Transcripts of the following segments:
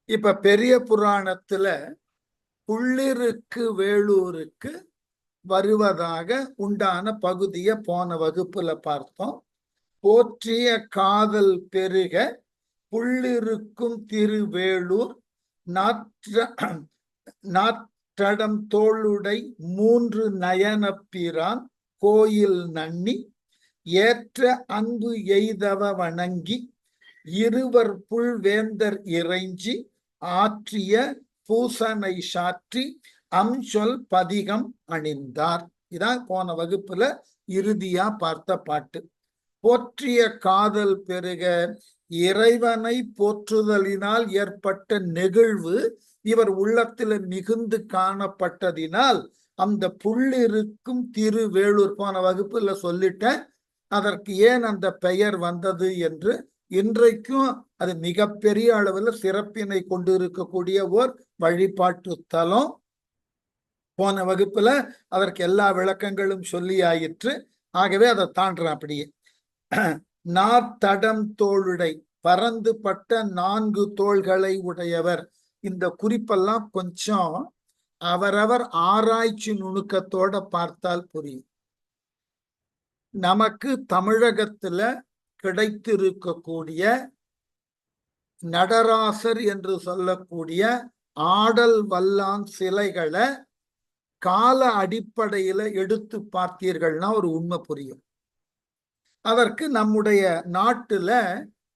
இப்ப பெரிய புராணத்துல புள்ளிருக்கு வேலூருக்கு வருவதாக உண்டான பகுதியை போன வகுப்புல பார்த்தோம். போற்றிய காதல் பெருக புள்ளிருக்கும் திருவேளூர் நாற்றடம் தோளுடை 3 நயனப்பிரான் கோயில் நன்னி ஏற்ற அன்பு எய்தவ வணங்கி இருவர் புல்வேந்தர் இறைஞ்சி ஆற்றிய பூசனை சாற்றி அம்சொல் பதிகம் அணிந்தார். இதான் போன வகுப்புல இறுதியா பார்த்த பாட்டு. போற்றிய காதல் பெருக இறைவனை போற்றுதலினால் ஏற்பட்ட நெகிழ்வு இவர் உள்ளத்துல மிகுந்து காணப்பட்டதினால் அந்த புள்ளிருக்கும் திருவேளூர் போன வகுப்புல சொல்லிட்டேன். அதற்கு ஏன் அந்த பெயர் வந்தது என்று. இன்றைக்கும் அது மிகப்பெரிய அளவில் சிறப்பினை கொண்டு இருக்கக்கூடிய ஓர் வழிபாட்டு தலம். போன வகுப்புல அதற்கு எல்லா விளக்கங்களும் சொல்லி ஆயிற்று. ஆகவே அதை தாண்டுறேன் அப்படியே. நாத்தடம் தோளுடை பறந்து பட்ட 4 தோள்களை உடையவர். இந்த குறிப்பெல்லாம் கொஞ்சம் அவரவர் ஆராய்ச்சி நுணுக்கத்தோட பார்த்தால் புரியும். நமக்கு தமிழகத்துல கிடைத்திருக்கக்கூடிய நடராசர் என்று சொல்லக்கூடிய ஆடல் வல்லான் சிலைகளை கால அடிப்படையில எடுத்து பார்த்தீர்கள்னா ஒரு உண்மை புரியும். அதற்கு நம்முடைய நாட்டுல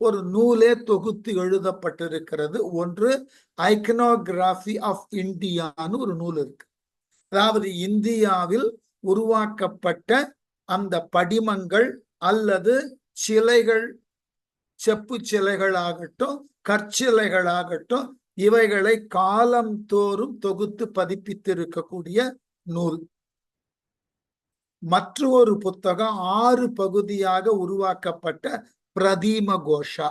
ஒரு நூலே தொகுத்து எழுதப்பட்டிருக்கிறது. ஒன்று ஐக்கனோகிராஃபி ஆஃப் இந்தியான்னு ஒரு நூல் இருக்கு. அதாவது இந்தியாவில் உருவாக்கப்பட்ட அந்த படிமங்கள் அல்லது சிலைகள், செப்பு சிலைகளாகட்டும் கற்சிலைகளாகட்டும், இவைகளை காலம் தோறும் தொகுத்து பதிப்பித்திருக்கக்கூடிய நூல். மற்றொரு புத்தகம் 6 பகுதியாக உருவாக்கப்பட்ட பிரதீம கோஷா,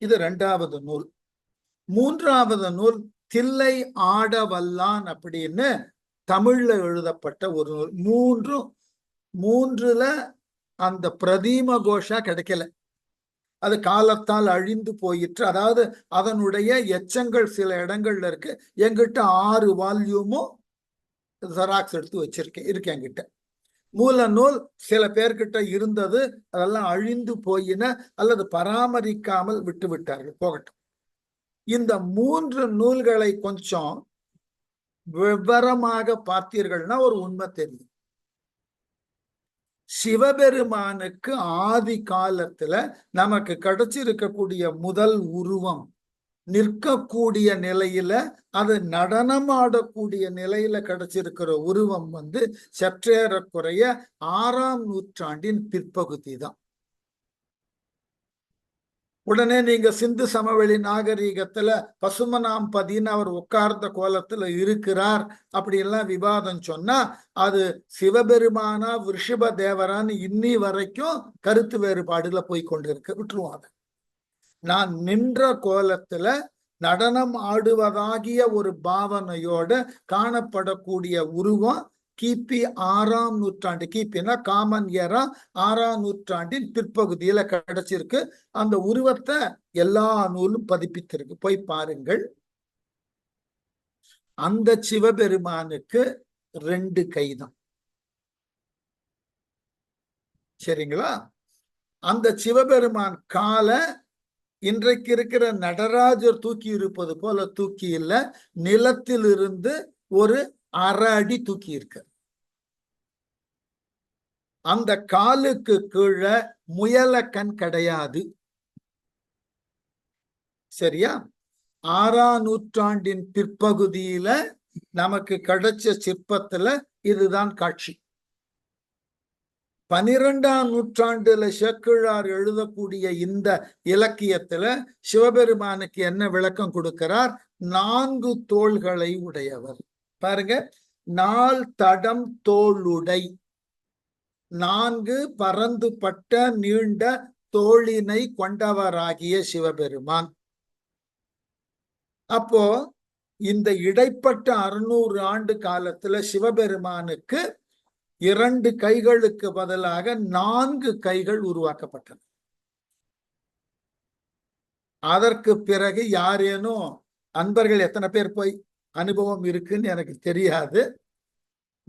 இது 2வது நூல். 3வது நூல் தில்லை ஆடவல்லான் அப்படின்னு தமிழ்ல எழுதப்பட்ட ஒரு நூல். மூன்றுல அந்த பிரதீம கோஷா கிடைக்கல, அது காலத்தால் அழிந்து போயிற்று. அதாவது அதனுடைய எச்சங்கள் சில இடங்கள்ல இருக்கு. என்கிட்ட 6 வால்யூமும் ஜெராக்ஸ் எடுத்து வச்சிருக்கேன், இருக்கு என்கிட்ட. மூல நூல் சில பேர்கிட்ட இருந்தது, அதெல்லாம் அழிந்து போயின அல்லது பராமரிக்காமல் விட்டு விட்டார்கள், போகட்டும். இந்த 3 நூல்களை கொஞ்சம் விவரமாக பார்த்தீர்கள்னா ஒரு உண்மை தெரியும். சிவபெருமானுக்கு ஆதி காலத்துல நமக்கு கிடைச்சிருக்கக்கூடிய முதல் உருவம் நிற்கக்கூடிய நிலையில, அது நடனமாடக்கூடிய நிலையில கிடைச்சிருக்கிற உருவம் சற்றேறக்குறைய 6ஆம் நூற்றாண்டின் பிற்பகுதி தான். உடனே நீங்க சிந்து சமவெளி நாகரீகத்துல பசுமனாம்பதின்னு அவர் உட்கார்ந்த கோலத்துல இருக்கிறார் அப்படி எல்லாம் விவாதம் சொன்னா அது சிவபெருமானா ரிஷப தேவரான்னு இன்னி வரைக்கும் கருத்து வேறுபாடுல போய் கொண்டிருக்கு. விட்டுருவாங்க. நான் நின்ற கோலத்துல நடனம் ஆடுவதாகிய ஒரு பாவனையோட காணப்படக்கூடிய உருவம் கிபி 6ஆம் நூற்றாண்டு, கிபினா காமன் ஏரா 6ஆம் நூற்றாண்டின் பிற்பகுதியில கிடைச்சிருக்கு. அந்த உருவத்தை எல்லா நூலும் பதிப்பித்திருக்கு, போய் பாருங்கள். அந்த சிவபெருமானுக்கு 2 கைதான், சரிங்களா? அந்த சிவபெருமான் காலை இன்றைக்கு இருக்கிற நடராஜர் தூக்கி இருப்பது போல தூக்கி இல்ல, நிலத்திலிருந்து ஒரு 1/2 அடி தூக்கி இருக்கு. அந்த காலுக்கு கீழே முயல கண் கிடையாது, சரியா? 6ஆம் நூற்றாண்டின் பிற்பகுதியில நமக்கு கிடைச்ச சிற்பத்துல இதுதான் காட்சி. 12ஆம் நூற்றாண்டுல சேக்கிழார் எழுதக்கூடிய இந்த இலக்கியத்துல சிவபெருமானுக்கு என்ன விளக்கம் கொடுக்கிறார்? 4 தோள்களை உடையவர். பாருங்க, 4 தடம் தோளுடை, 4 பரந்து பட்ட நீண்ட தோளினை கொண்டவராகிய சிவபெருமான். அப்போ இந்த இடைப்பட்ட 600 ஆண்டு காலத்துல சிவபெருமானுக்கு 2 கைகளுக்கு பதிலாக 4 கைகள் உருவாக்கப்பட்டன. அதற்கு பிறகு யாரேனும் அன்பர்கள் எத்தனை பேர் போய் அனுபவம் இருக்குன்னு எனக்கு தெரியாது.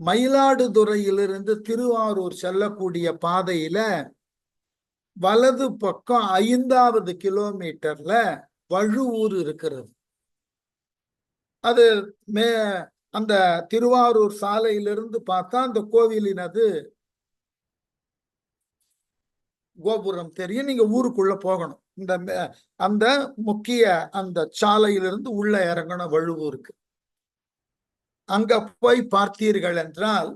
மயிலாடுதுறையிலிருந்து திருவாரூர் செல்லக்கூடிய பாதையில வலது பக்கம் 5வது கிலோமீட்டர்ல வழுவூர் இருக்கிறது. அது அந்த திருவாரூர் சாலையிலிருந்து பார்த்தா அந்த கோவிலினது கோபுரம் தெரியும். நீங்க ஊருக்குள்ள போகணும். அந்த முக்கிய அந்த சாலையிலிருந்து உள்ள இறங்கணும் வழுவூருக்கு. அங்க போய் பார்த்தீர்கள் என்றால்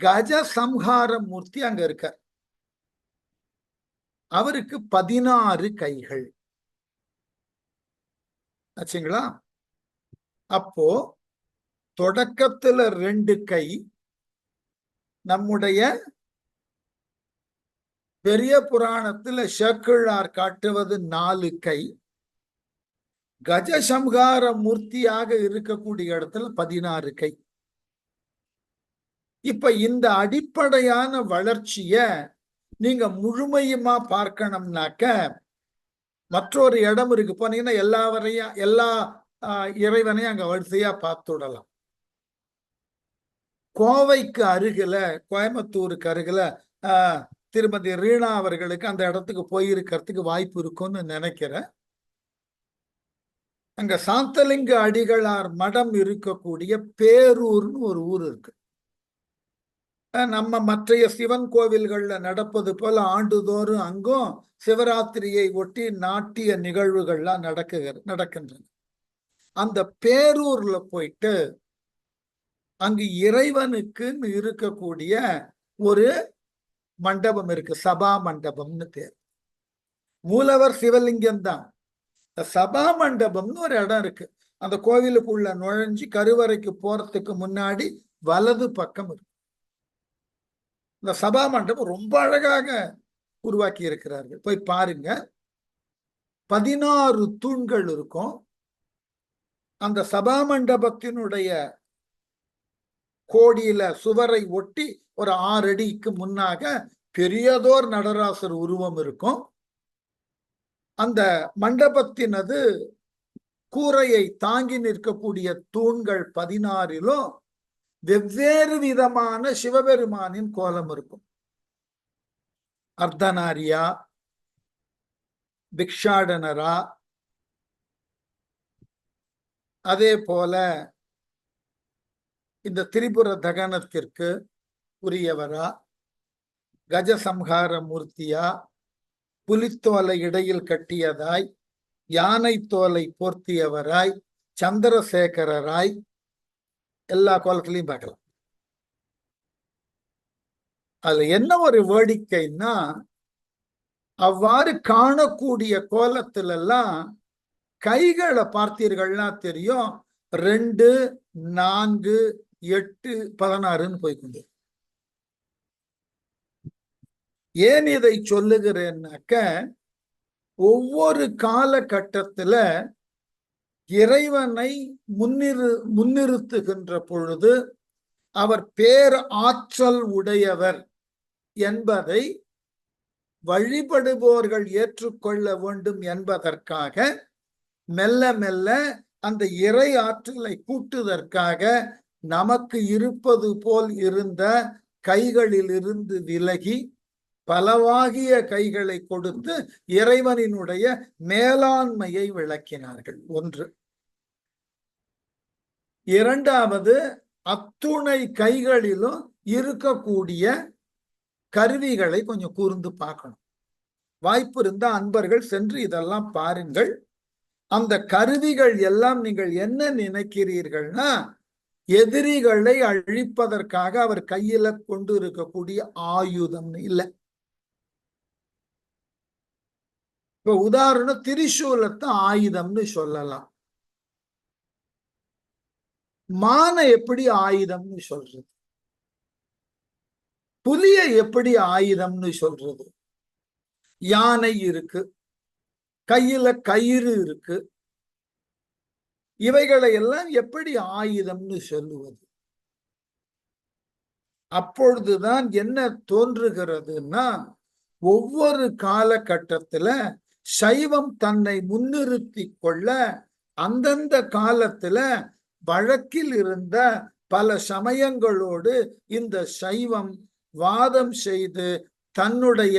கஜ சம்ஹார மூர்த்தி அங்க இருக்க. அவருக்கு 16 கைகள் ஆச்சுங்களா. அப்போ தொடக்கத்துல 2 கை, நம்முடைய பெரிய புராணத்துல சேக்கிழார் காட்டுவது 4 கை, கஜசம்ஹார மூர்த்தியாக இருக்கக்கூடிய இடத்துல 16 கை. இப்ப இந்த அடிப்படையான வளர்ச்சிய நீங்க முழுமையுமா பார்க்கணும்னாக்க மற்றொரு இடம் இருக்கு. போனீங்கன்னா எல்லா இறைவனையும் அங்க வரிசையா பார்த்துடலாம். கோவைக்கு அருகில, கோயம்புத்தூருக்கு அருகில திருமதி ரீனா அவர்களுக்கு அந்த இடத்துக்கு போயிருக்கிறதுக்கு வாய்ப்பு இருக்கும்னு நினைக்கிறேன். அங்க சாந்தலிங்க அடிகளார் மடம் இருக்கக்கூடிய பேரூர்னு ஒரு ஊர் இருக்கு. நம்ம மற்றைய சிவன் கோவில்கள்ல நடப்பது போல ஆண்டுதோறும் அங்கும் சிவராத்திரியை ஒட்டி நாட்டிய நிகழ்வுகள்லாம் நடக்கின்றன. அந்த பேரூர்ல போயிட்டு அங்கு இறைவனுக்குன்னு இருக்கக்கூடிய ஒரு மண்டபம் இருக்கு, சபா மண்டபம்னு பேர். மூலவர் சிவலிங்கம் தான். சபா மண்டபம்னு ஒரு இடம் இருக்கு. அந்த கோவிலுக்குள்ள நுழைஞ்சு கருவறைக்கு போறதுக்கு முன்னாடி வலது பக்கம் இருக்கு. இந்த சபா மண்டபம் ரொம்ப அழகாக உருவாக்கி இருக்கிறார்கள், போய் பாருங்க. 16 தூண்கள் இருக்கும். அந்த சபா மண்டபத்தினுடைய கோடியில சுவரை ஒட்டி ஒரு 6 அடிக்கு முன்னாக பெரியதோர் நடராசர் உருவம் இருக்கும். அந்த மண்டபத்தினது கூரையை தாங்கி நிற்கக்கூடிய தூண்கள் 16லும் வெவ்வேறு விதமான சிவபெருமானின் கோலம் இருக்கும். அர்த்தநாரியா, பிக்ஷாடனரா, அதே போல இந்த திரிபுர தகனத்திற்கு உரியவரா, கஜசம்ஹார மூர்த்தியா, புலித்தோலை இடையில் கட்டியதாய், யானை தோலை போர்த்தியவராய், சந்திரசேகரராய், எல்லா கோலத்திலையும் பார்க்கலாம். அதுல என்ன ஒரு வேடிக்கைன்னா, அவ்வாறு காணக்கூடிய கோலத்துல எல்லாம் கைகளை பார்த்தீர்கள்னா தெரியும். 2, 4, 8, 16ன்னு போய்கொண்டு. ஏன் இதை சொல்லுகிறேன்னாக்க, ஒவ்வொரு காலகட்டத்துல இறைவனை முன்னிறுத்துகின்ற பொழுது அவர் பேர் ஆற்றல் உடையவர் என்பதை வழிபடுபவர்கள் ஏற்றுக்கொள்ள வேண்டும் என்பதற்காக மெல்ல மெல்ல அந்த இறை ஆற்றலை கூட்டுவதற்காக நமக்கு இருப்பது போல் இருந்த கைகளில் இருந்து விலகி பலவாகிய கைகளை கொடுத்து இறைவனினுடைய மேலாண்மையை விளக்கினார்கள். ஒன்று. இரண்டாவது, அத்துணை கைகளிலும் இருக்கக்கூடிய கருவிகளை கொஞ்சம் கூர்ந்து பார்க்கணும். வாய்ப்பு இருந்தா அன்பர்கள் சென்று இதெல்லாம் பாருங்கள். அந்த கருவிகள் எல்லாம் நீங்கள் என்ன நினைக்கிறீர்கள்னா, எதிரிகளை அழிப்பதற்காக அவர் கையில கொண்டு இருக்கக்கூடிய ஆயுதம் இல்லை. இப்ப உதாரணம், திரிசூலத்தை ஆயுதம்னு சொல்லலாம். மானை எப்படி ஆயுதம்னு சொல்றது? புலிய எப்படி ஆயுதம்னு சொல்றது? யானை இருக்கு, கையில கயிறு இருக்கு, இவைகளை எல்லாம் எப்படி ஆயுதம்னு சொல்லுவது? அப்பொழுதுதான் என்ன தோன்றுகிறதுன்னா, ஒவ்வொரு காலகட்டத்துல சைவம் தன்னை முன்னிறுத்தி கொள்ள அந்தந்த காலத்துல வழக்கில் இருந்த பல சமயங்களோடு இந்த சைவம் வாதம் செய்து தன்னுடைய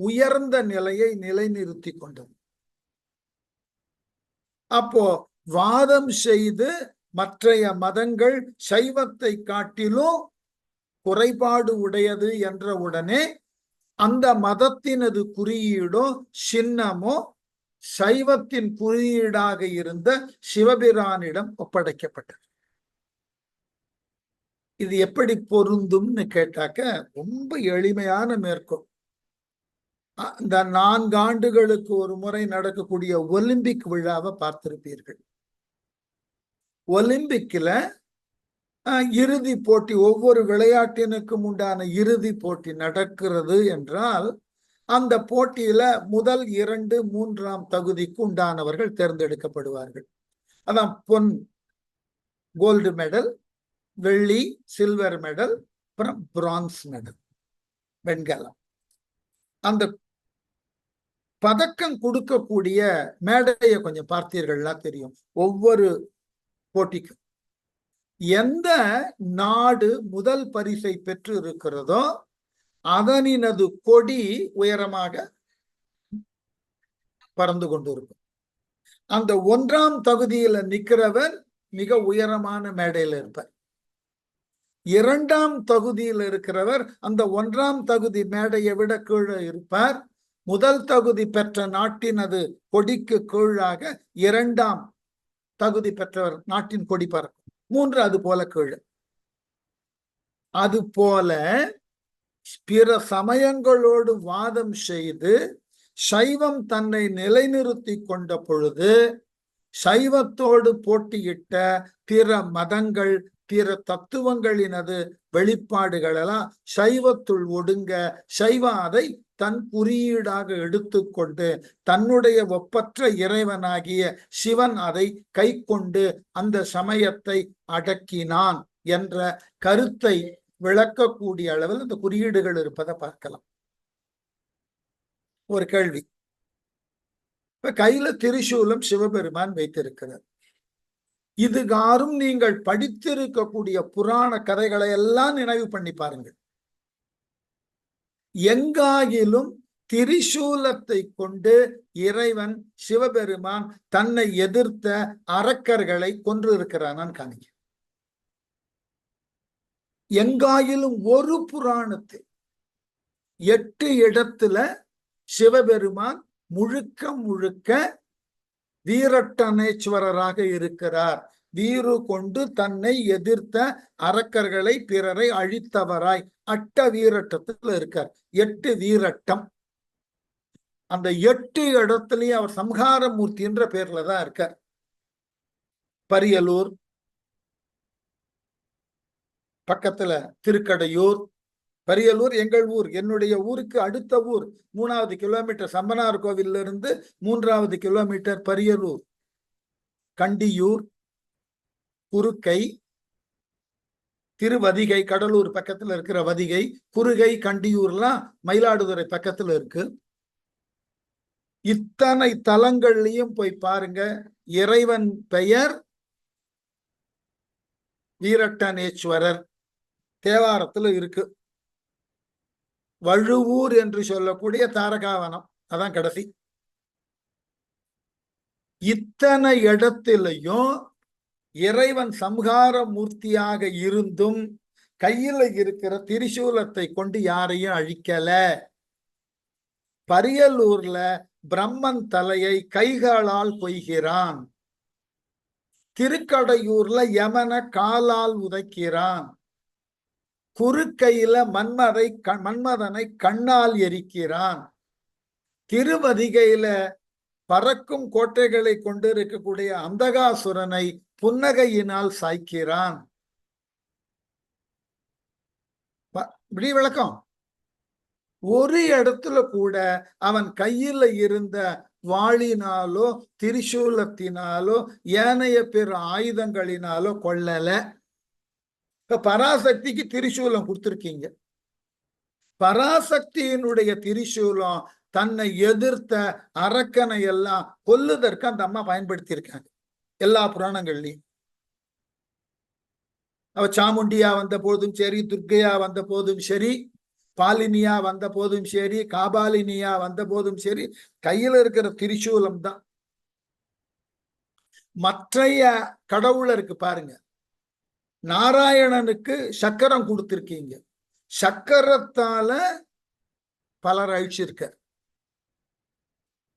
உயர்ந்த நிலையை நிலைநிறுத்தி கொண்டது. அப்போ வாதம் செய்து மற்றைய மதங்கள் சைவத்தை காட்டிலும் குறைபாடு உடையது என்ற உடனே அந்த மதத்தினது குறியீடோ சின்னமோ சைவத்தின் குறியீடாக இருந்த சிவபிரானிடம் ஒப்படைக்கப்பட்டது. இது எப்படி பொருந்தும்னு கேட்டாக்க ரொம்ப எளிமையான மேற்கோள். இந்த 4 ஆண்டுகளுக்கு ஒரு முறை நடக்கக்கூடிய ஒலிம்பிக் விழாவை பார்த்திருப்பீர்கள். ஒலிம்பிக்ல இறுதி போட்டி, ஒவ்வொரு விளையாட்டினுக்கும் உண்டான இறுதி போட்டி நடக்கிறது என்றால் அந்த போட்டியில முதல் 2, 3ஆம் தகுதிக்கு உண்டானவர்கள் தேர்ந்தெடுக்கப்படுவார்கள். அதான் பொன் கோல்டு மெடல், வெள்ளி சில்வர் மெடல், அப்புறம் பிரான்ஸ் மெடல் வெண்கலம். அந்த பதக்கம் கொடுக்கக்கூடிய மேடையை கொஞ்சம் பார்த்தீர்கள்னா தெரியும். ஒவ்வொரு போட்டிக்கும் எந்த நாடு முதல் பரிசை பெற்று இருக்கிறதோ அதனினது கொடி உயரமாக பறந்து கொண்டிருக்கும். அந்த 1ஆம் தகுதியில நிக்கிறவர் மிக உயரமான மேடையில இருப்பார். 2ஆம் தகுதியில் இருக்கிறவர் அந்த 1ஆம் தகுதி மேடையை விட கீழே இருப்பார். முதல் தகுதி பெற்ற நாட்டினது கொடிக்கு கீழாக 2ஆம் தகுதி பெற்றவர் நாட்டின் கொடி பறக்கும். 3 அது போல கீழே. அது போல பிற சமயங்களோடு வாதம் செய்து சைவம் தன்னை நிலைநிறுத்தி கொண்ட பொழுது சைவத்தோடு போட்டியிட்ட பிற மதங்கள் பிற தத்துவங்களினது வெளிப்பாடுகள் எல்லாம் சைவத்துள் ஒடுங்க சைவம் அதை தன் குறியீடாக எடுத்துக்கொண்டு தன்னுடைய ஒப்பற்ற இறைவனாகிய சிவன் அதை கை கொண்டு அந்த சமயத்தை அடக்கினான் என்ற கருத்தை விளக்கக்கூடிய அளவில் இந்த குறியீடுகள் இருப்பதை பார்க்கலாம். ஒரு கேள்வி. இப்ப கையில திரிசூலம் சிவபெருமான் வைத்திருக்கிறார். இதுகாரும் நீங்கள் படித்திருக்கக்கூடிய புராண கதைகளை எல்லாம் நினைவு பண்ணி பாருங்கள். எங்காகிலும் திரிசூலத்தை கொண்டு இறைவன் சிவபெருமான் தன்னை எதிர்த்த அரக்கர்களை கொன்று இருக்கிறான் காணிக்க. எங்காயிலும் ஒரு புராணத்தில் 8 இடத்துல சிவபெருமான் முழுக்க முழுக்க வீரட்டனேஸ்வரராக இருக்கிறார். வீறு கொண்டு தன்னை எதிர்த்த அரக்கர்களை பிறரை அழித்தவராய் அட்ட வீரட்டத்துல இருக்கார். 8 வீரட்டம். அந்த 8 இடத்துலயும் அவர் சம்ஹாரமூர்த்தி என்ற பேர்ல தான் இருக்கார். பரியலூர் பக்கத்துல திருக்கடையூர், பரியலூர் எங்கள் ஊர், என்னுடைய ஊருக்கு அடுத்த ஊர் 3வது கிலோமீட்டர் சம்பனார் கோவில்ல இருந்து 3வது கிலோமீட்டர் பரியலூர். கண்டியூர், குறுக்கை, திருவதிகை கடலூர் பக்கத்துல இருக்கிற வதிகை, குறுகை, கண்டியூர்லாம் மயிலாடுதுறை பக்கத்துல இருக்கு. இத்தனை தலங்கள்லயும் போய் பாருங்க. இறைவன் பெயர் வீரட்டனேஸ்வரர். தேவாரத்துல இருக்கு. வழுவூர் என்று சொல்லக்கூடிய தாரகாவனம், அதான் கடைசி. இத்தனை இடத்திலையும் இறைவன் சம்ஹார மூர்த்தியாக இருந்தும் கையில இருக்கிற திரிசூலத்தை கொண்டு யாரையும் அழிக்கல. பரியலூர்ல பிரம்மன் தலையை கைகளால் கொய்கிறான். திருக்கடையூர்ல யமன காலால் உதைக்கிறான். குறுக்கையில மன்மதனை கண்ணால் எரிக்கிறான். திருவதிகையில பறக்கும் கோட்டைகளை கொண்டு இருக்கக்கூடிய அந்தகாசுரனை புன்னகையினால் சாய்க்கிறான். இப்படி விளக்கம். ஒரு இடத்துல கூட அவன் கையில இருந்த வாளினாலோ திரிசூலத்தினாலோ ஏனைய பிற ஆயுதங்களினாலோ கொல்லல. இப்ப பராசக்திக்கு திரிசூலம் கொடுத்திருக்கீங்க. பராசக்தியினுடைய திரிசூலம் தன்னை எதிர்த்த அரக்கனை எல்லாம் கொல்லுதற்கு அந்த அம்மா பயன்படுத்தி இருக்காங்க எல்லா புராணங்கள்லயும். அவ சாமுண்டியா வந்த போதும் சரி, துர்க்கையா வந்த போதும் சரி, பாலினியா வந்த போதும் சரி, காபாலினியா வந்த போதும் சரி, கையில இருக்கிற திரிசூலம் தான். மற்றைய கடவுளருக்கு பாருங்க, நாராயணனுக்கு சக்கரம் கொடுத்திருக்கீங்க, சக்கரத்தால பலர் அழிச்சிருக்க.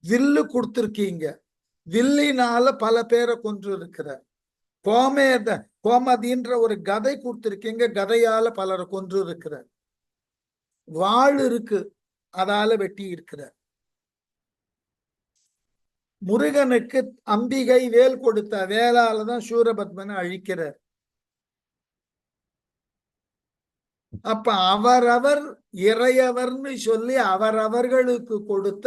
வில்லு கொடுத்திருக்கீங்க, வில்லினால பல பேரை கொன்று இருக்கிறார். கோமதின்ற ஒரு கதை கொடுத்திருக்கீங்க, கதையால பலரை கொன்று இருக்கிறார். வாள் இருக்கு, அதால வெட்டி இருக்கிறார். முருகனுக்கு அம்பிகை வேல் கொடுத்த வேளாலதான் சூரபத்மனை அழிக்கிறார். அப்ப அவரவர் இறையவர்னு சொல்லி அவரவர்களுக்கு கொடுத்த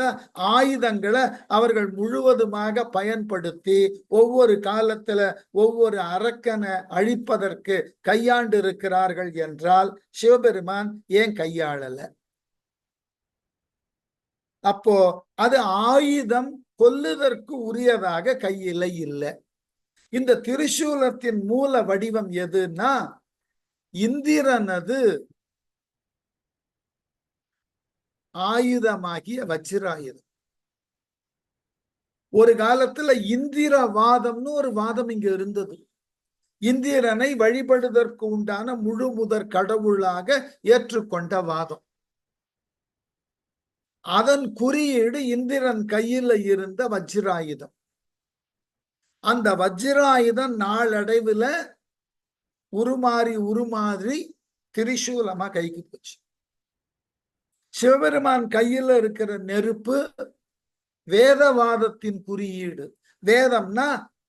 ஆயுதங்களை அவர்கள் முழுவதுமாக பயன்படுத்தி ஒவ்வொரு காலத்துல ஒவ்வொரு அரக்கனை அழிப்பதற்கு கையாண்டு இருக்கிறார்கள் என்றால் சிவபெருமான் ஏன் கையாளல? அப்போ அது ஆயுதம் கொல்லுதற்கு உரியதாக கையில இல்லை. இந்த திரிசூலத்தின் மூல வடிவம் எதுன்னா இந்திரனது ஆயுதமாகிய வஜ்ராயுதம். ஒரு காலத்துல இந்திரவாதம்னு ஒரு வாதம் இங்க இருந்தது. இந்திரனை வழிபடுவதற்கு உண்டான முழு முதற் கடவுளாக ஏற்றுக்கொண்ட வாதம். அதன் குறியீடு இந்திரன் கையில இருந்த வஜ்ராயுதம். அந்த வஜ்ராயுதம் நாளடைவுல உருமாறி திரிசூலமா கைக்கு போச்சு. சிவபெருமான் கையில இருக்கிற நெருப்பு வேதவாதத்தின் குறியீடு. வேதம்னா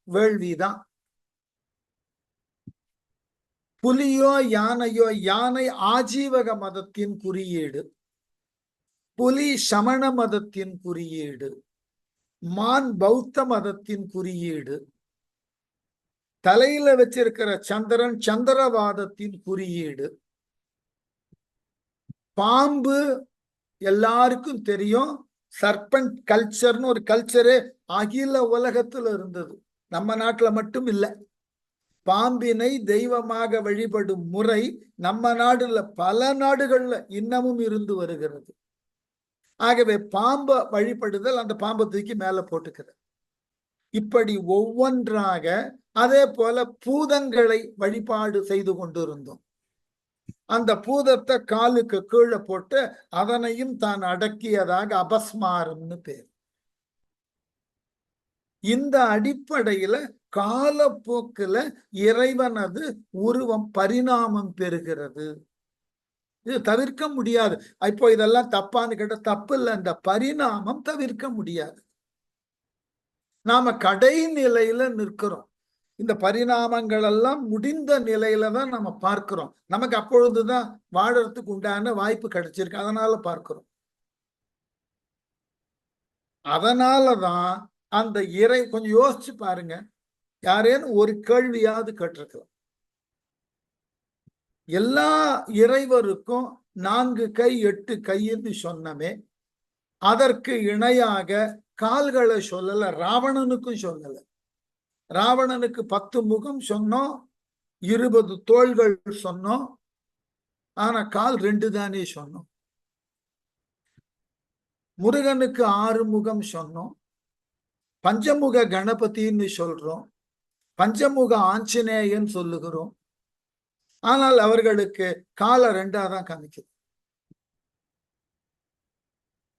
வேள்விதான். புலியோ யானையோ, யானை ஆஜீவக மதத்தின் குறியீடு, புலி சமண மதத்தின் குறியீடு, மான் பௌத்த மதத்தின் குறியீடு, தலையில வச்சிருக்கிற சந்திரன் சந்திரவாதத்தின் குறியீடு, பாம்பு எல்லாருக்கும் தெரியும். சர்பன்ட் கல்ச்சர்னு ஒரு கல்ச்சரே அகில உலகத்துல இருந்தது, நம்ம நாட்டுல மட்டும் இல்லை. பாம்பினை தெய்வமாக வழிபடும் முறை நம்ம நாடுல பல நாடுகள்ல இன்னமும் இருந்து வருகிறது. ஆகவே பாம்பை வழிபடுதல், அந்த பாம்பை தூக்கி மேல போட்டுக்கிறது. இப்படி ஒவ்வொன்றாக அதே போல பூதங்களை வழிபாடு செய்து கொண்டிருந்தோம். அந்த பூதத்தை காலுக்கு கீழே போட்டு அதனையும் தான் அடக்கியதாக அபஸ்மாரம்னு பேர். இந்த அடிப்படையில காலப்போக்குல இறைவனது உருவம் பரிணாமம் பெறுகிறது. இது தவிர்க்க முடியாது. இப்போ இதெல்லாம் தப்பான்னு கேட்ட தப்பு இல்லை, இந்த பரிணாமம் தவிர்க்க முடியாது. நாம கடைநிலையில நிற்கிறோம். இந்த பரிணாமங்கள் எல்லாம் முடிந்த நிலையில தான் நம்ம பார்க்கிறோம். நமக்கு அப்பொழுதுதான் வாழறதுக்கு உண்டான வாய்ப்பு கிடைச்சிருக்கு, அதனால பார்க்கிறோம். அதனாலதான் அந்த இறை கொஞ்சம் யோசிச்சு பாருங்க, யாரேனும் ஒரு கேள்வியாவது கேட்டிருக்கலாம். எல்லா இறைவருக்கும் 4 கை 8 கைன்னு சொன்னமே, அதற்கு இணையாக கால்களை சொல்லல, ராவணனுக்கும் சொல்லல. ராவணனுக்கு 10 முகம் சொன்னோம், 20 தோள்கள் சொன்னோம், ஆனா கால் 2 தானே சொன்னோம். முருகனுக்கு 6 முகம் சொன்னோம், பஞ்சமுக கணபதினு சொல்றோம், பஞ்சமுக ஆஞ்சநேயன் சொல்லுகிறோம். ஆனால் அவர்களுக்கு காலை 2ஆ தான் காமிக்குது.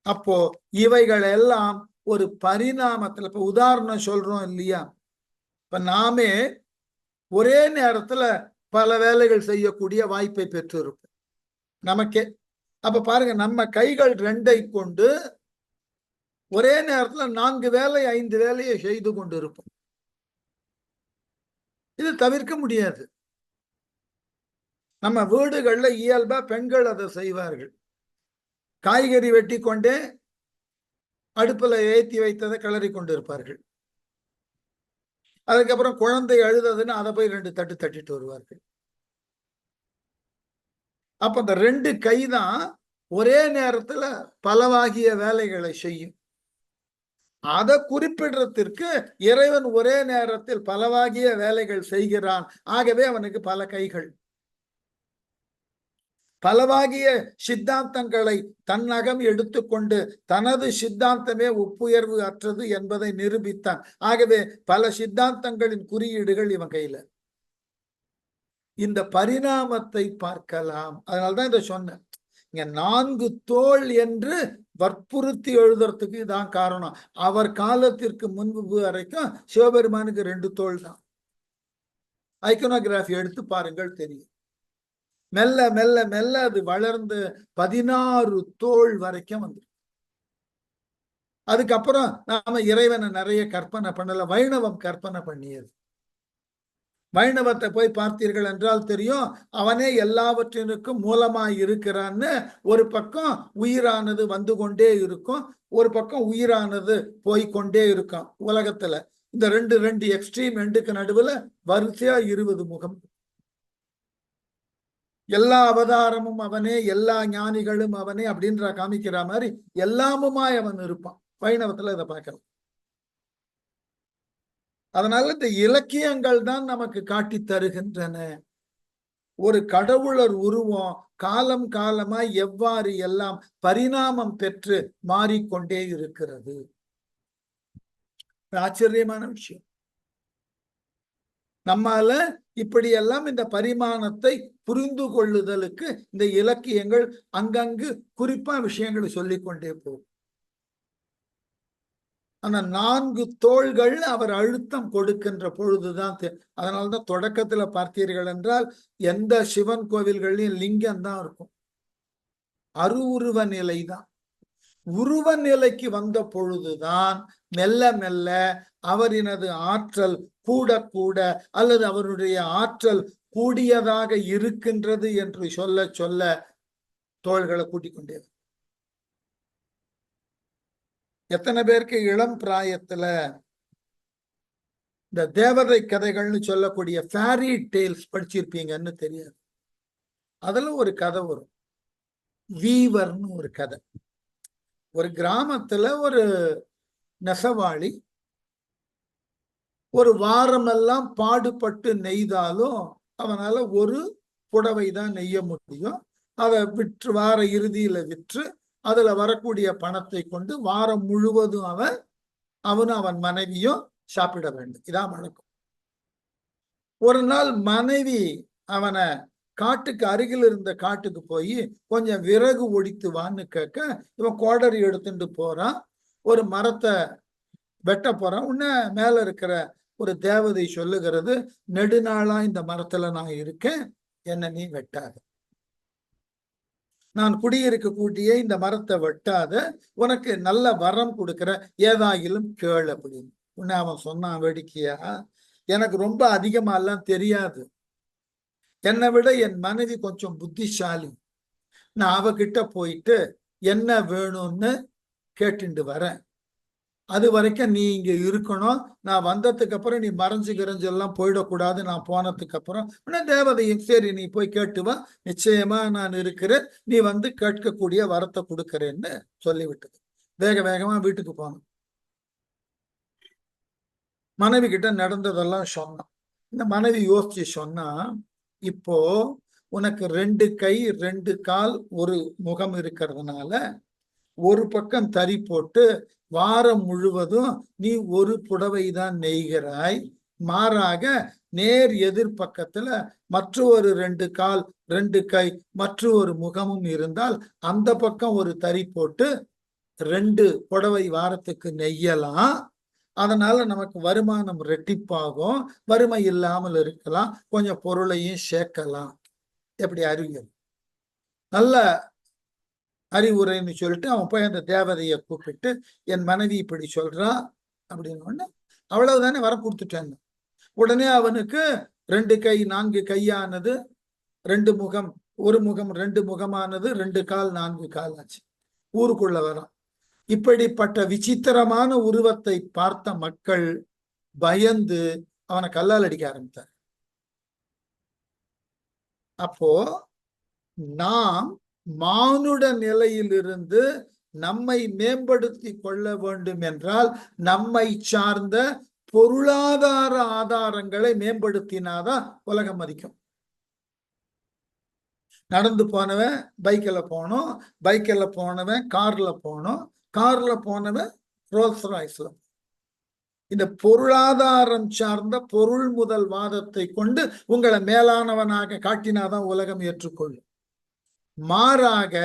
அப்போ இவைகள் எல்லாம் ஒரு பரிணாமத்துல, இப்ப உதாரணம் சொல்றோம் இல்லையா, இப்ப நாமே ஒரே நேரத்துல பல வேலைகள் செய்யக்கூடிய வாய்ப்பை பெற்றிருப்போம் நமக்கே. அப்ப பாருங்க, நம்ம கைகள் 2ஐ கொண்டு ஒரே நேரத்துல 4 வேலை 5 வேலையை செய்து கொண்டு இருப்போம். இது தவிர்க்க முடியாது. நம்ம வீடுகள்ல இயல்பா பெண்கள் அதை செய்வார்கள். காய்கறி வெட்டி கொண்டே அடுப்புல ஏற்றி வைத்ததை கிளறி கொண்டு இருப்பார்கள். அதுக்கப்புறம் குழந்தை அழுததுன்னு அதை போய் 2 தட்டு தட்டிட்டு வருவார்கள். அப்ப அந்த 2 கை தான் ஒரே நேரத்துல பலவாகிய வேலைகளை செய்யும். அதை குறிப்பிடுறதற்கு இறைவன் ஒரே நேரத்தில் பலவாகிய வேலைகள் செய்கிறான். ஆகவே அவனுக்கு பல கைகள். பலவாகிய சித்தாந்தங்களை தன்னகம் எடுத்துக்கொண்டு தனது சித்தாந்தமே ஒப்புயர்வு அற்றது என்பதை நிரூபித்தான். ஆகவே பல சித்தாந்தங்களின் குறியீடுகள் இவன் கையில. இந்த பரிணாமத்தை பார்க்கலாம். அதனால்தான் இதை சொன்னேன். இங்க 4 தோள் என்று வற்புறுத்தி எழுதுறதுக்கு இதான் காரணம். அவர் காலத்திற்கு முன்பு வரைக்கும் சிவபெருமானுக்கு 2 தோள் தான். ஐக்கோனோகிராஃபி எடுத்து பாருங்கள், தெரியும். மெல்ல மெல்ல மெல்ல அது வளர்ந்து 16 தோள் வரைக்கும் வந்து. அதுக்கப்புறம் நாம இறைவனை நிறைய கற்பனை பண்ணல. வைணவம் கற்பனை பண்ணியது. வைணவத்தை போய் பார்த்தீர்கள் என்றால் தெரியும், அவனே எல்லாவற்றினுக்கும் மூலமாய் இருக்கிறான்னு. ஒரு பக்கம் உயிரானது வந்து கொண்டே இருக்கும், ஒரு பக்கம் உயிரானது போய்கொண்டே இருக்கும். உலகத்துல இந்த ரெண்டு எக்ஸ்ட்ரீம் எண்டுக்கு நடுவுல வரிசையா 20 முகம். எல்லா அவதாரமும் அவனே, எல்லா ஞானிகளும் அவனே அப்படின்ற காமிக்கிற மாதிரி எல்லாமுமாய் அவன் இருப்பான். வைணவத்துல இதை பார்க்கலாம். அதனால இந்த இலக்கியங்கள் தான் நமக்கு காட்டி தருகின்றன ஒரு கடவுளர் உருவம் காலம் காலமாய் எவ்வாறு எல்லாம் பரிணாமம் பெற்று மாறிக்கொண்டே இருக்கிறது. ஆச்சரியமான விஷயம். நம்மால இப்படியெல்லாம் இந்த பரிமாணத்தை புரிந்து கொள்ளுதலுக்கு இந்த இலக்கியங்கள் அங்கங்கு குறிப்பா விஷயங்களை சொல்லிக்கொண்டே போகும். ஆனா 4 தோள்கள் அவர் அழுத்தம் கொடுக்கின்ற பொழுதுதான். அதனால்தான் தொடக்கத்துல பார்த்தீர்கள் என்றால் எந்த சிவன் கோவில்களையும் லிங்கம் தான் இருக்கும். அருவுருவ நிலை தான். உருவ நிலைக்கு வந்த பொழுதுதான் மெல்ல மெல்ல அவரினது ஆற்றல் கூட கூட அல்லது அவருடைய ஆற்றல் கூடியதாக இருக்கின்றது என்று சொல்ல சொல்ல தோள்களை கூட்டிக் கொண்டே. எத்தனை பேருக்கு இளம் பிராயத்துல இந்த தேவதை கதைகள்னு சொல்லக்கூடிய ஃபேரி டேல்ஸ் படிச்சிருப்பீங்கன்னு தெரியாது. அதுல ஒரு கதை வரும், வீவர்னு ஒரு கதை. ஒரு கிராமத்துல ஒரு நெசவாளி ஒரு வாரமெல்லாம் பாடுபட்டு நெய்தாலும் அவனால ஒரு புடவை தான் நெய்ய முடியும். அதை விற்று வார இறுதியில விற்று அதுல வரக்கூடிய பணத்தை கொண்டு வாரம் முழுவதும் அவனும் அவன் மனைவியும் சாப்பிட வேண்டும். இதான் வழக்கம். ஒரு நாள் மனைவி அவனை காட்டுக்கு அருகில் இருந்த காட்டுக்கு போய் கொஞ்சம் விறகு ஒடித்து வான்னு கேட்க இவன் கோடரி எடுத்துட்டு போறான். ஒரு மரத்தை வெட்ட போறான். உடனே மேல இருக்கிற ஒரு தேவதை சொல்லுகிறது, நெடுநாளா இந்த மரத்துல நான் இருக்கேன், என்ன நீ வெட்டாத, நான் குடியிருக்கக்கூடிய இந்த மரத்தை வெட்டாத, உனக்கு நல்ல வரம் கொடுக்கிற, ஏதாயிலும் கேள் அப்படின்னு. உடனே அவன் சொன்னான் வேடிக்கையா, எனக்கு ரொம்ப அதிகமா எல்லாம் தெரியாது, என்னை விட என் மனைவி கொஞ்சம் புத்திசாலி, நான் அவகிட்ட போயிட்டு என்ன வேணும்னு கேட்டுண்டு வரேன், அது வரைக்கும் நீ இங்க இருக்கணும், நான் வந்ததுக்கு அப்புறம் நீ மறைஞ்சு கிரைஞ்சு எல்லாம் போயிடக்கூடாது, நான் போனதுக்கு அப்புறம். தேவதையும் சரி நீ போய் கேட்டுவா, நிச்சயமா நான் இருக்கிறேன், நீ வந்து கேட்கக்கூடிய வரத்தை கொடுக்கறேன்னு சொல்லிவிட்டது. வேக வேகமா வீட்டுக்கு போனோம். மனைவி கிட்ட நடந்ததெல்லாம் சொன்னான். இந்த மனைவி யோசிச்சு சொன்னா, இப்போ உனக்கு 2 கை 2 கால் ஒரு முகம் இருக்கிறதுனால ஒரு பக்கம் தறி போட்டு வாரம் முழுவதும் நீ ஒரு புடவை தான் நெய்கிறாய், மாறாக நேர் எதிர்பக்கத்துல மற்றொரு 2 கால் 2 கை மற்றொரு முகமும் இருந்தால் அந்த பக்கம் ஒரு தறி போட்டு 2 புடவை வாரத்துக்கு நெய்யலாம். அதனால நமக்கு வருமானம் ரெட்டிப்பாகும், வறுமை இல்லாமல் இருக்கலாம், கொஞ்சம் பொருளையும் சேர்க்கலாம். எப்படி அறிவியல் நல்ல அறிவுரைன்னு சொல்லிட்டு அவன் போய் அந்த தேவதையை கூப்பிட்டு, என் மனைவி இப்படி சொல்றா அப்படின்னு. அவ்வளவுதானே வரம் கொடுத்துட்டாங்க. உடனே அவனுக்கு 2 கை 4 கையானது, 2 முகம், ஒரு முகம் 2 முகமானது, 2 கால் 4 கால் ஆச்சு. ஊருக்குள்ள வரான். இப்படிப்பட்ட விசித்திரமான உருவத்தை பார்த்த மக்கள் பயந்து அவனை கல்லால் அடிக்க ஆரம்பித்தார். அப்போ நாம் மானுட நிலையிலிருந்து நம்மை மேம்படுத்தி கொள்ள வேண்டும் என்றால் நம்மை சார்ந்த பொருளாதார ஆதாரங்களை மேம்படுத்தினாதான் உலகம் மதிக்கும். நடந்து போனவன் பைக்கில் போனோம், பைக்கில் போனவன் கார்ல போனோம், கார்ல போனவன் ரோல்ஸ் ராய்ஸ்ல. இந்த பொருளாதாரம் சார்ந்த பொருள் முதல் வாதத்தை கொண்டு உங்களை மேலானவனாக காட்டினாதான் உலகம் ஏற்றுக்கொள்ளும். மாறாக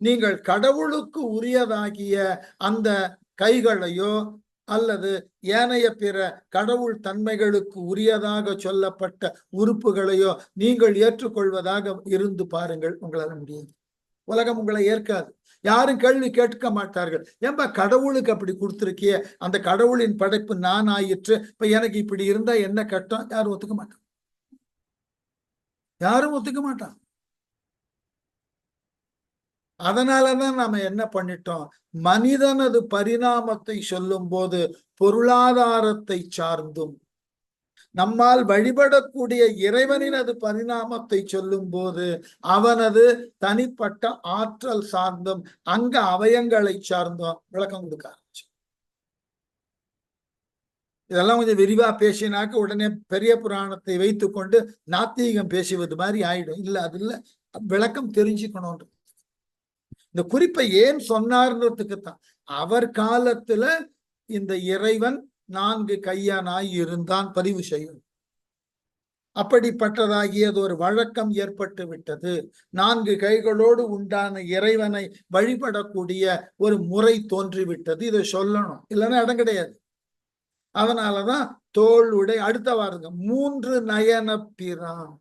நீங்கள் கடவுளுக்கு உரியதாகிய அந்த கைகளையோ அல்லது ஏனைய பிற கடவுள் தன்மைகளுக்கு உரியதாக சொல்லப்பட்ட உறுப்புகளையோ நீங்கள் ஏற்றுக்கொள்வதாக இருந்து பாருங்கள், உங்களால முடியாது. உலகம் உங்களை ஏற்காது. யாரும் கேள்வி கேட்க மாட்டார்கள். ஏன்பா கடவுளுக்கு அப்படி கொடுத்துருக்கிய, அந்த கடவுளின் படைப்பு நான் ஆயிற்று, இப்ப எனக்கு இப்படி இருந்தா என்ன கட்டம்? யாரும் ஒத்துக்க மாட்டான், யாரும் ஒத்துக்க மாட்டான். அதனாலதான் நாம என்ன பண்ணிட்டோம், மனிதனது பரிணாமத்தை சொல்லும் போது பொருளாதாரத்தை சார்ந்தும், நம்மால் வழிபடக்கூடிய இறைவனினது பரிணாமத்தை சொல்லும் போது அவனது தனிப்பட்ட ஆற்றல் சார்ந்தும் அங்க அவயங்களை சார்ந்தும் விளக்கம் கொடுக்க ஆரம்பிச்சு. இதெல்லாம் கொஞ்சம் விரிவா பேசினாக்க உடனே பெரிய புராணத்தை வைத்து கொண்டு நாத்திகம் பேசுவது மாதிரி ஆயிடும். இல்ல, அது இல்ல, விளக்கம் தெரிஞ்சுக்கணும். இந்த குறிப்பை ஏன் சொன்னார்ன்றதுக்கு தான், அவர் காலத்துல இந்த இறைவன் 4 கையானாய் இருந்தான் பதிவு செய்யும். அப்படிப்பட்டதாகியது ஒரு வழக்கம் ஏற்பட்டு விட்டது. 4 கைகளோடு உண்டான இறைவனை வழிபடக்கூடிய ஒரு முறை தோன்றிவிட்டது. இதை சொல்லணும், இல்லைன்னா இடம் கிடையாது. அதனாலதான் தோல் உடை. அடுத்த வாருங்க, 3 நயன பிரான்.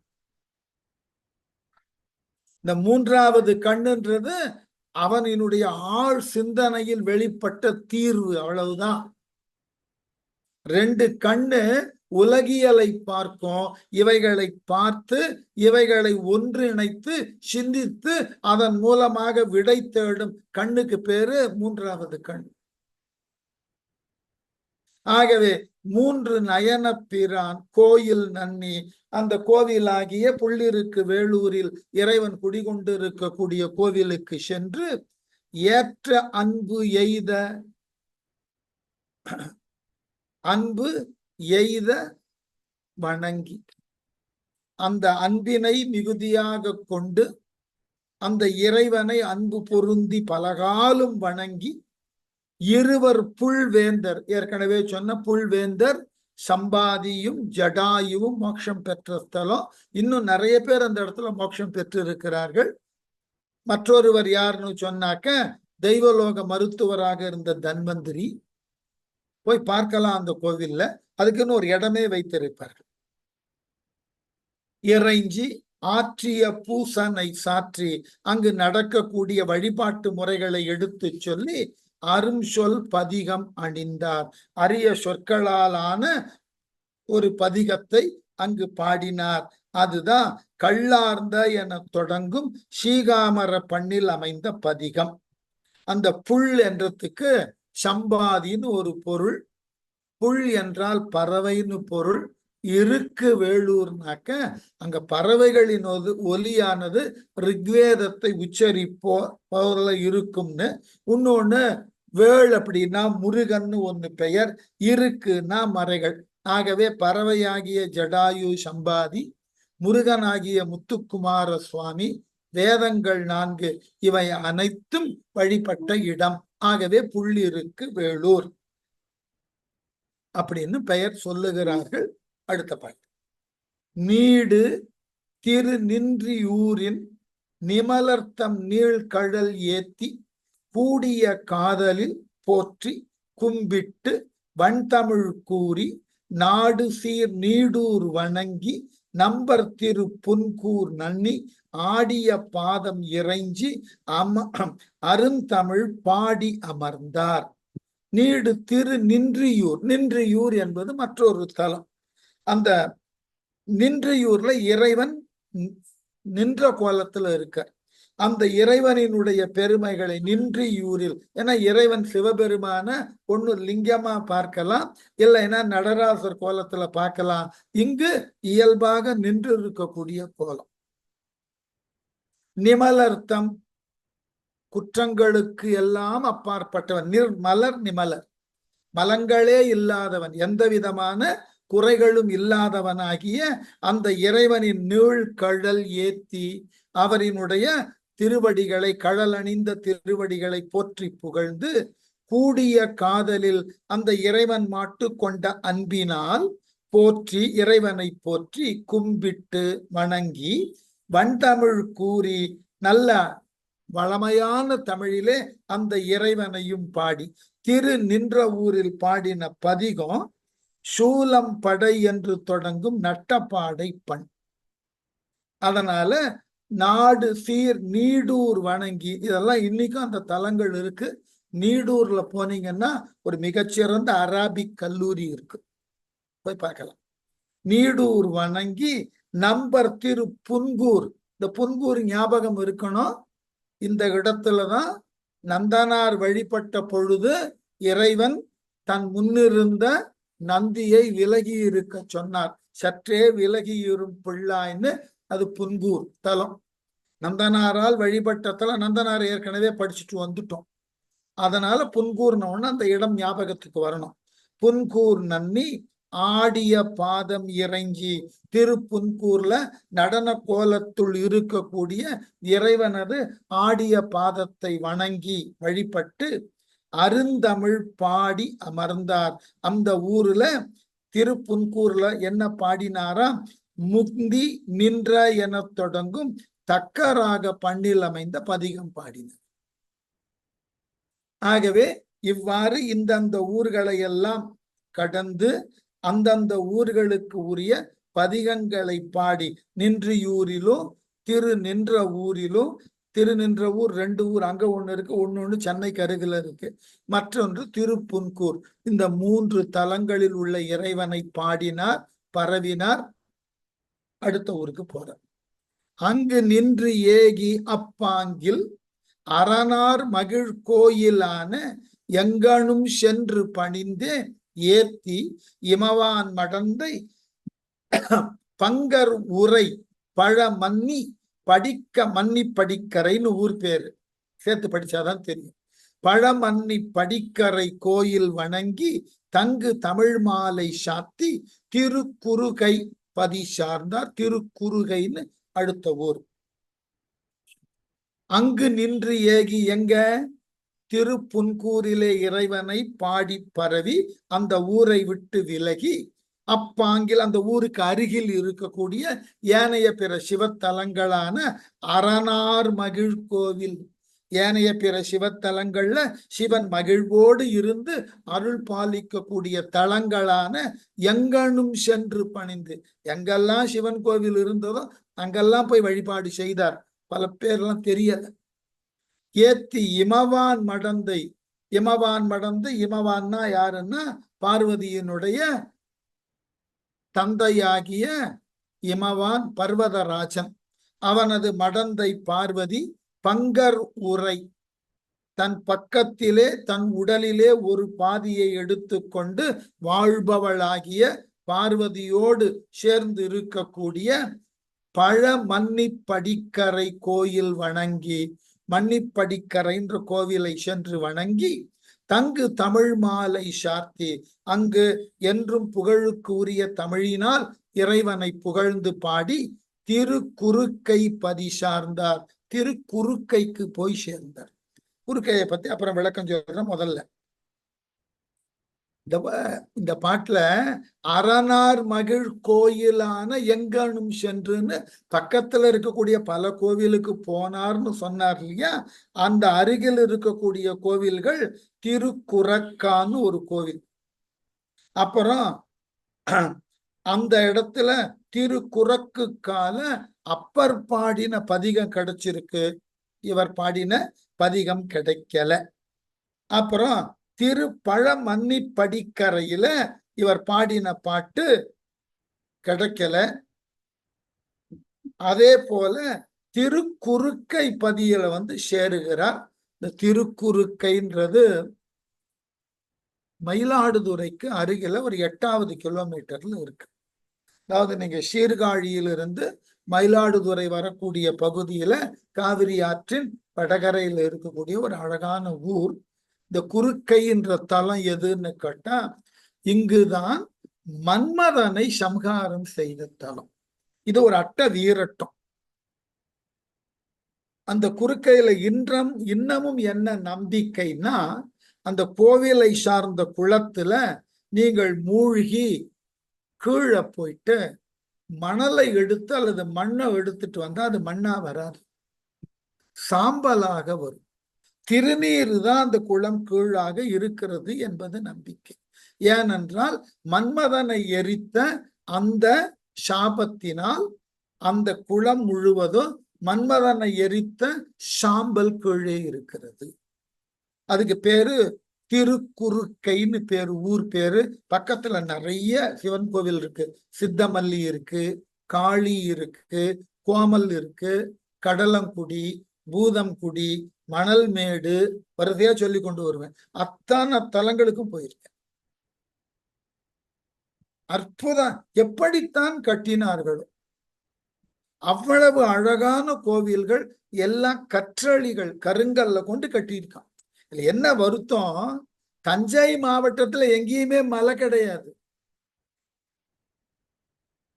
இந்த 3வது கண்ணுன்றது அவனினுடைய ஆழ் சிந்தனையில் வெளிப்பட்ட தீர்வு, அவ்வளவுதான். 2 கண்ணு உலகியலை பார்க்கும், இவைகளை பார்த்து இவைகளை ஒன்றிணைத்து சிந்தித்து அதன் மூலமாக விடை தேடும் கண்ணுக்கு பேரு 3வது கண். ஆகவே 3 நயன பிரான் கோயில் நன்னி. அந்த கோவிலாகிய புள்ளிருக்கு வேலூரில் இறைவன் குடிகொண்டு இருக்கக்கூடிய கோவிலுக்கு சென்று ஏற்ற அன்பு எய்த வணங்கி, அந்த அன்பினை மிகுதியாக கொண்டு அந்த இறைவனை அன்பு பொருந்தி பலகாலும் வணங்கி, இருவர் புல்வேந்தர், ஏற்கனவே சொன்ன புல்வேந்தர் சம்பாதியும் ஜடாயுவும் மோட்சம் பெற்ற ஸ்தலம். இன்னும் நிறைய பேர் அந்த இடத்துல மோட்சம் பெற்று இருக்கிறார்கள். மற்றொருவர் யாருன்னு சொன்னாக்க தெய்வலோக மருத்துவராக இருந்த தன்வந்திரி. போய் பார்க்கலாம் அந்த கோவில்ல, அதுக்குன்னு ஒரு இடமே வைத்திருப்பார்கள். இறைஞ்சி ஆற்றிய பூசனை சாற்றி அங்கு நடக்கக்கூடிய வழிபாட்டு முறைகளை எடுத்து சொல்லி அரும் சொல் பதிகம் அணிந்தார். அரிய சொற்களாலான ஒரு பதிகத்தை அங்கு பாடினார். அதுதான் கள்ளார்ந்த என தொடங்கும் ஸ்ரீகாமர பண்ணில் அமைந்த பதிகம். அந்த புல் என்றதுக்கு சம்பாதின்னு ஒரு பொருள், புல் என்றால் பறவைன்னு பொருள். இருக்கு வேலூர்னாக்க அங்க பறவைகளின் ஒலியானது ரிக்வேதத்தை உச்சரிப்போ போல இருக்கும்னு. இன்னொன்னு வேள் அப்படின்னா முருகன்னு ஒண்ணு பெயர், இருக்குன்னா மறைகள். ஆகவே பறவையாகிய ஜடாயு சம்பாதி, முருகனாகிய முத்துக்குமார சுவாமி, வேதங்கள் 4 இவை அனைத்தும் வழிபட்ட இடம். ஆகவே புள்ளிருக்கு வேலூர் அப்படின்னு பெயர் சொல்லுகிறார்கள். அடுத்த பாட்டு, நீடு திரு நின்றியூரின் நிமலர்த்தம் நீழ்கழல் ஏத்தி கூடிய காதலில் போற்றி கும்பிட்டு வண்தமிழ் கூறி நாடு சீர் நீடூர் வணங்கி நம்பர் திரு புன்கூர் நன்னி ஆடிய பாதம் இறைஞ்சி அருந்தமிழ் பாடி அமர்ந்தார். நீடு திரு நின்றியூர். நின்றியூர் என்பது மற்றொரு தலம். அந்த நின்றியூர்ல இறைவன் நின்ற கோலத்துல இருக்க, அந்த இறைவனினுடைய பெருமைகளை நின்றியூரில், ஏன்னா இறைவன் சிவபெருமான ஒண்ணு லிங்கமா பார்க்கலாம், இல்லைன்னா நடராசர் கோலத்துல பார்க்கலாம். இங்கு இயல்பாக நின்று இருக்கக்கூடிய கோலம். நிமலர்த்தம் குற்றங்களுக்கு எல்லாம் அப்பாற்பட்டவன். நிர்மலர் நிமலர், மலங்களே இல்லாதவன், எந்த விதமான குறைகளும் இல்லாதவனாகிய அந்த இறைவனின் நீழ்கழல் ஏத்தி அவரினுடைய திருவடிகளை, கழலணிந்த திருவடிகளை போற்றி புகழ்ந்து கூடிய காதலில் அந்த இறைவன் மாட்டு கொண்ட அன்பினால் போற்றி, இறைவனை போற்றி கும்பிட்டு வணங்கி வண்டமிழ் கூறி, நல்ல வளமையான தமிழிலே அந்த இறைவனையும் பாடி, திரு நின்ற ஊரில் பாடின பதிகம் சூலம் படை என்று தொடங்கும் நட்டப்பாடை பண். அதனால நாடு சீர் நீடூர் வணங்கி, இதெல்லாம் இன்னைக்கும் அந்த தலங்கள் இருக்கு. நீடூர்ல போனீங்கன்னா ஒரு மிகச்சிறந்த அராபிக் கல்லூரி இருக்கு, போய் பார்க்கலாம். நீடூர் வணங்கி நம்பர் திரு புன்கூர். இந்த புன்கூர் ஞாபகம் இருக்கணும், இந்த இடத்துலதான் நந்தனார் வழிபட்ட பொழுது இறைவன் தன் முன்னிருந்த நந்தியை விலகி இருக்க சொன்னார். சற்றே விலகியிரும் பிள்ளாய்ன்னு அது புன்கூர் தலம். நந்தனாரால் வழிபட்ட தலம். நந்தனார் ஏற்கனவே படிச்சுட்டு வந்துட்டோம், அதனால புன்கூர்னு அந்த இடம் ஞாபகத்துக்கு வரணும். புன்கூர் நன்னி ஆடிய பாதம் இறங்கி, திருப்புன்கூர்ல நடன கோலத்துள் இருக்கக்கூடிய இறைவனது ஆடிய பாதத்தை வணங்கி வழிபட்டு அருந்தமிழ் பாடி அமர்ந்தார். அந்த ஊர்ல திருப்புன்கூர்ல என்ன பாடினாராம்? முந்தி நின்ற என தொடங்கும் தக்கராக பண்ணில் அமைந்த பதிகம் பாடினார். ஆகவே இவ்வாறு இந்தந்த ஊர்களை எல்லாம் கடந்து அந்தந்த ஊர்களுக்கு உரிய பதிகங்களை பாடி, நின்றியூரிலும் திரு நின்ற ஊரிலும், திரு நின்ற ஊர் 2 ஊர், அங்க ஒண்ணு இருக்கு, ஒண்ணு சென்னைக்கு அருகில இருக்கு, மற்றொன்று திருப்புன்கூர். இந்த 3 தலங்களில் உள்ள இறைவனை பாடினார், பரவினார். அடுத்த ஊருக்கு போறார். அங்கு நின்று ஏகி அப்பாங்கில் அரணார் மகிழ் கோயிலான எங்கனும் சென்று பணிந்தே ஏத்தி இமவான் மடந்தை பங்கர் உரை பழ மன்னி படிக்க, மன்னி படிக்கரைன்னு ஊர் பேரு, சேர்த்து படிச்சாதான் தெரியும். பழமன்னி படிக்கரை கோயில் வணங்கி தங்கு தமிழ் மாலை சாத்தி திருக்குறுகை பதி சார்ந்தார். திருக்குறுகைன்னு அடுத்த ஊர். அங்கு நின்று ஏகி எங்க? திருப்புன்கூரிலே இறைவனை பாடி பரவி அந்த ஊரை விட்டு விலகி அப்பாங்கில் அந்த ஊருக்கு அருகில் இருக்கக்கூடிய ஏனைய பிற சிவத்தலங்களான அரணார் மகிழ் கோவில், ஏனைய பிற சிவத்தலங்கள்ல சிவன் மகிழ்வோடு இருந்து அருள் பாலிக்கக்கூடிய தலங்களான எங்கனும் சென்று பணிந்து, எங்கெல்லாம் சிவன் கோவில் இருந்ததோ அங்கெல்லாம் போய் வழிபாடு செய்தார். பல பேர்லாம் தெரியல. ஏத்தி இமவான் மடந்தை, இமவான் மடந்தை, இமவான்னா யாருன்னா பார்வதியினுடைய தந்தையாகிய இமவான் பர்வதராஜன். அவனது மடந்தை பார்வதி பங்கர் உரை, தன் பக்கத்திலே தன் உடலிலே ஒரு பாதியை எடுத்துக்கொண்டு வாழ்பவளாகிய பார்வதியோடு சேர்ந்து இருக்கக்கூடிய பழ மன்னி படிக்கரை கோயில் வணங்கி, மன்னிப்படிக்கரைன்ற கோவிலை சென்று வணங்கி தங்கு தமிழ் மாலை சார்த்தி, அங்கு என்றும் புகழுக்கு உரிய தமிழினால் இறைவனை புகழ்ந்து பாடி திருக்குறுக்கை பதி சார்ந்தார். திருக்குறுக்கைக்கு போய் சேர்ந்தார். குறுக்கையை பத்தி அப்புறம் விளக்கம் சொல்றேன். முதல்ல இந்த பாட்டுல அரணார் மகிழ் கோயிலான எங்கனும் சென்றுன்னு பக்கத்துல இருக்கக்கூடிய பல கோவிலுக்கு போனார்னு சொன்னார் இல்லையா? அந்த அருகில் இருக்கக்கூடிய கோவில்கள் திருக்குறக்கான்னு ஒரு கோவில். அப்புறம் அந்த இடத்துல திருக்குறக்குக்கால அப்பர் பாடின பதிகம் கிடைச்சிருக்கு, இவர் பாடின பதிகம் கிடைக்கல. அப்புறம் திருப்பழ மன்னி படிக்கரையில இவர் பாடின பாட்டு கிடைக்கல. அதே போல திருக்குறுக்கை பதியில சேருகிறார். இந்த திருக்குறுக்கைன்றது மயிலாடுதுறைக்கு அருகில ஒரு 8வது கிலோமீட்டர்ல இருக்கு. அதாவது நீங்க சீர்காழியிலிருந்து மயிலாடுதுறை வரக்கூடிய பகுதியில காவிரி ஆற்றின் வடகரையில இருக்கக்கூடிய ஒரு அழகான ஊர். இந்த குறுக்கை என்ற தலம் எதுன்னு கேட்டா, இங்குதான் மன்மதனை சம்ஹாரம் செய்த தலம். இது ஒரு அட்ட வீரட்டம். அந்த குறுக்கையில இன்னமும் என்ன நம்பிக்கைன்னா, அந்த கோவிலை சார்ந்த குளத்துல நீங்கள் மூழ்கி கீழே போயிட்டு மணலை எடுத்து அல்லது மண்ணை எடுத்துட்டு வந்தா அது மண்ணா வராது, சாம்பலாக வரும். திருநீர் தான் அந்த குளம் கீழாக இருக்கிறது என்பது நம்பிக்கை. ஏனென்றால் மன்மதனை எரித்த அந்த சாபத்தினால் அந்த குளம் முழுவதும் மன்மதனை எரித்த சாம்பல் கீழே இருக்கிறது. அதுக்கு பேரு திருக்குறுக்கைன்னு பேரு, ஊர் பேரு. பக்கத்துல நிறைய சிவன் கோவில் இருக்கு. சித்தமல்லி இருக்கு, காளி இருக்கு, கோமல் இருக்கு, கடலங்குடி, பூதம்குடி, மணல்மேடு, வரிசையா சொல்லி கொண்டு வருவேன். அத்தனை தலங்களுக்கும் போயிருக்கேன். அற்புதம். எப்படித்தான் கட்டினார்களோ, அவ்வளவு அழகான கோவில்கள் எல்லாம் கற்றளிகள் கருங்கல்ல கொண்டு கட்டியிருக்கான். என்ன வருத்தம், தஞ்சை மாவட்டத்துல எங்கேயுமே மலை கிடையாது.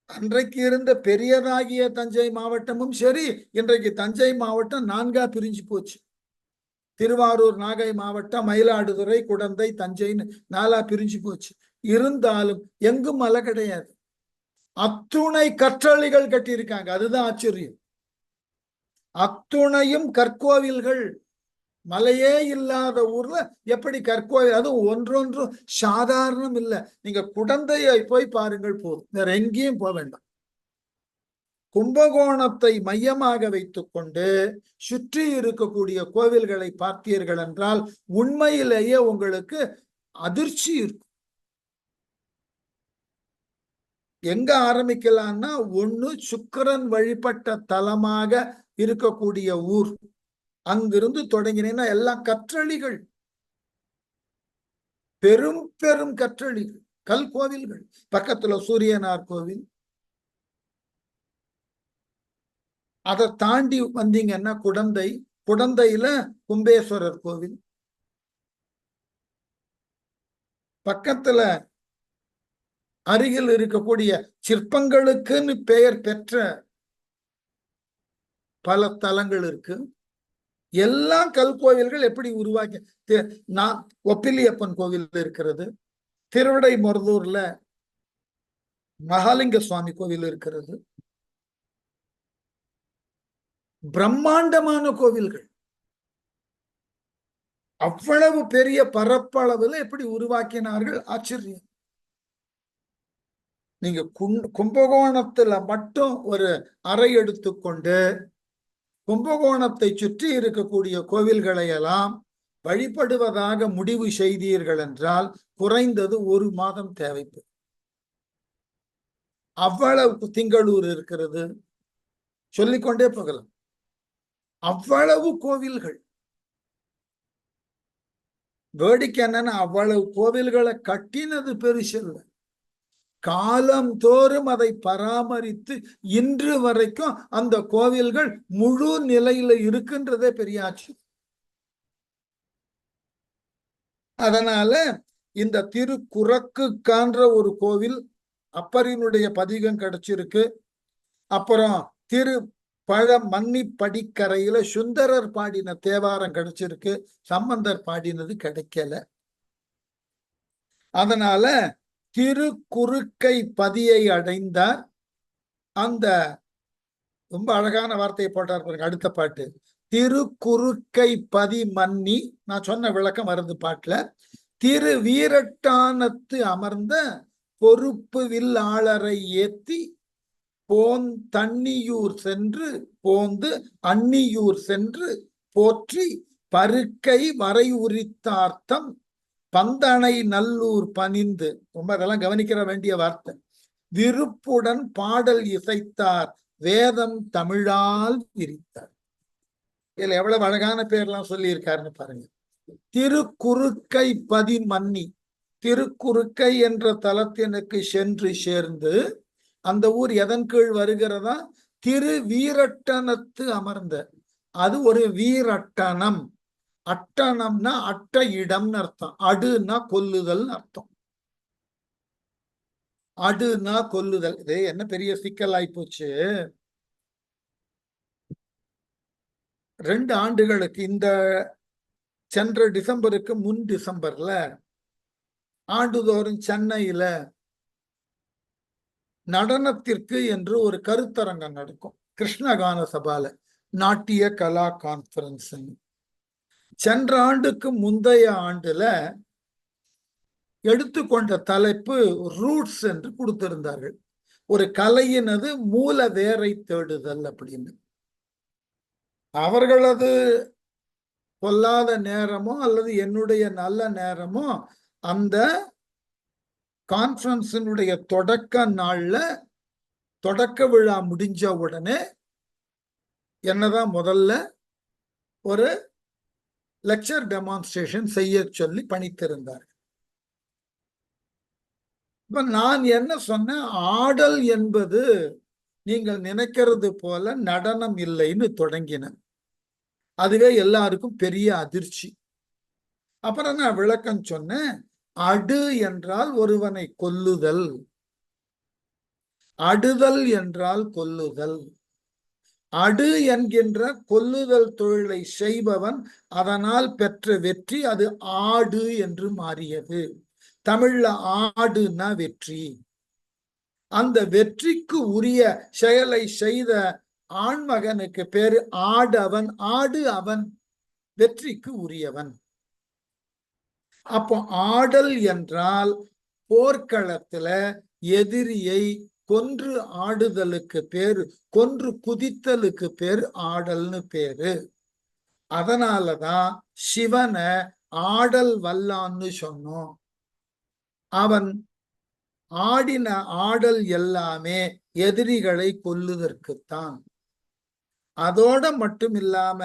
அன்றைக்கு இருந்த பெரியதாகிய தஞ்சை மாவட்டமும் சரி, இன்றைக்கு தஞ்சை மாவட்டம் 4ஆ பிரிஞ்சு போச்சு. திருவாரூர், நாகை மாவட்டம், மயிலாடுதுறை, குடந்தை, தஞ்சைன்னு 4ஆ பிரிஞ்சு போச்சு. இருந்தாலும் எங்கும் மலை கிடையாது. அத்துணை கற்றளிகள் கட்டியிருக்காங்க. அதுதான் ஆச்சரியம். அத்துணையும் கற்கோவில்கள். மலையே இல்லாத ஊர்ல எப்படி கற்கோவில், அதுவும் ஒன்றொன்றும் சாதாரணம் இல்லை. நீங்க குடந்தையை போய் பாருங்கள் போதும், வேற எங்கேயும் போக வேண்டாம். கும்பகோணத்தை மையமாக வைத்துக் கொண்டு சுற்றி இருக்கக்கூடிய கோவில்களை பார்த்தீர்கள் என்றால் உண்மையிலேயே உங்களுக்கு அதிர்ச்சி இருக்கும். எங்க ஆரம்பிக்கலாம்னா, ஒண்ணு சுக்கிரன் வழிபட்ட தலமாக இருக்கக்கூடிய ஊர். அங்கிருந்து தொடங்கினீங்கன்னா எல்லாம் கற்றளிகள், பெரும் பெரும் கற்றளிகள், கல் கோவில்கள். பக்கத்துல சூரியனார் கோவில். அதை தாண்டி வந்தீங்கன்னா குடந்தை, குடந்தையில கும்பேஸ்வரர் கோவில். பக்கத்துல அருகில் இருக்கக்கூடிய சிற்பங்களுக்குன்னு பெயர் பெற்ற பல தலங்கள் இருக்கு. எல்லா கல் கோவில்கள் எப்படி உருவாக்கி, ஒப்பிலியப்பன் கோவில் இருக்கிறது, திருவிடை மருதூர்ல மகாலிங்க சுவாமி கோவில் இருக்கிறது. பிரம்மாண்டமான கோவில்கள். அவ்வளவு பெரிய பரப்பளவுல எப்படி உருவாக்கினார்கள், ஆச்சரியம். நீங்க கும்பகோணத்துல மட்டும் ஒரு அறை எடுத்துக்கொண்டு கும்பகோணத்தை சுற்றி இருக்கக்கூடிய கோவில்களை எல்லாம் வழிபடுவதாக முடிவு செய்தீர்கள் என்றால் குறைந்தது 1 மாதம் தேவைப்படும். அவ்வளவு திங்களூர் இருக்கிறது, சொல்லிக்கொண்டே போகலாம். அவ்வளவு கோவில்கள். வேடிக்கை என்னன்னா, அவ்வளவு கோவில்களை கட்டினது பெருசல்ல, காலம் தோறும் அதை பராமரித்து இன்று வரைக்கும் அந்த கோவில்கள் முழு நிலையில இருக்கின்றதே பெரிய ஆட்சி. அதனால இந்த திருக்குறக்குக்கான்ற ஒரு கோவில் அப்பரினுடைய பதிகம் கிடைச்சிருக்கு. அப்புறம் திரு மன்னி படிக்கரையில சுந்தரர் பாடின தேவாரம் கிடைச்சிருக்கு, சம்பந்தர் பாடினது கிடைக்கல. அதனால திருக்குறுக்கை பதியை அடைந்தார். அந்த ரொம்ப அழகான வார்த்தையை போட்டார் பாருங்க அடுத்த பாட்டு, திருக்குறுக்கை பதி மன்னி. நான் சொன்ன விளக்கம் வருது பாட்டுல. திரு வீரட்டானத்து அமர்ந்த பொறுப்பு வில்லாளரை ஏத்தி தண்ணியூர் சென்று போந்து அன்னியூர் சென்று போற்றி பருக்கை வரை உரித்தார்த்தம் பந்தனை நல்லூர் பணிந்து. ரொம்ப அதெல்லாம் கவனிக்கிற வேண்டிய வார்த்தை. விருப்புடன் பாடல் இசைத்தார் வேதம் தமிழால் விரித்தார். இதுல எவ்வளவு அழகான பேர்லாம் சொல்லி இருக்காருன்னு பாருங்க. திருக்குறுக்கை பதி மன்னி, திருக்குறுக்கை என்ற தலத்தினுக்கு சென்று சேர்ந்து, அந்த ஊர் எதன் கீழ் வருகிறதா, திரு வீரட்டனத்து அமர்ந்த, அது ஒரு வீரட்டனம். அட்டனம்னா அட்ட இடம்னு அர்த்தம். அடுனா கொல்லுதல் அர்த்தம். அடுனா கொல்லுதல். இது என்ன பெரிய சிக்கல் ஆயிப்போச்சு. 2 ஆண்டுகளுக்கு, இந்த சென்ற டிசம்பருக்கு முன் டிசம்பர்ல ஆண்டுதோறும் சென்னையில நடனத்திற்கு என்று ஒரு கருத்தரங்கம் நடக்கும். கிருஷ்ணகான சபால நாட்டிய கலா கான்பரன்ஸ். சென்ற ஆண்டுக்கு முந்தைய ஆண்டுல எடுத்துக்கொண்ட தலைப்பு ரூட்ஸ் என்று கொடுத்திருந்தார்கள். ஒரு கலையினது மூல வேரை தேடுதல் அப்படின்னு. அவர்களது பொல்லாத நேரமோ அல்லது என்னுடைய நல்ல நேரமோ அந்த கான்ஃபரன்ஸினுடைய தொடக்க நாள்ல, தொடக்க விழா முடிஞ்ச உடனே என்னதான் முதல்ல ஒரு லெக்சர் டெமான்ஸ்ட்ரேஷன் செய்ய சொல்லி பணித்திருந்தார். இப்ப நான் என்ன சொன்னேன், ஆடல் என்பது நீங்கள் நினைக்கிறது போல நடனம் இல்லைன்னு தொடங்கினேன். அதுவே எல்லாருக்கும் பெரிய அதிர்ச்சி. அப்புறம் நான் விளக்கம் சொன்னேன், அடு என்றால் ஒருவனை கொல்லுதல், அடுதல் என்றால் கொல்லுதல். அடு என்கின்ற கொல்லுதல் தொழிலை செய்பவன் அதனால் பெற்ற வெற்றி அது ஆடு என்று மாறியது. தமிழ்ல ஆடுனா வெற்றி. அந்த வெற்றிக்கு உரிய செயலை செய்த ஆண்மகனுக்கு பேரு ஆடவன். ஆடு அவன், வெற்றிக்கு உரியவன். அப்போ ஆடல் என்றால் போர்க்களத்துல எதிரியை கொன்று ஆடுதலுக்கு பேரு, கொன்று குதித்தலுக்கு பேரு ஆடல்னு பேரு. அதனாலதான் சிவனை ஆடல் வல்லான்னு சொன்னோம். அவன் ஆடின ஆடல் எல்லாமே எதிரிகளை கொல்லுதற்குத்தான். அதோட மட்டும் இல்லாம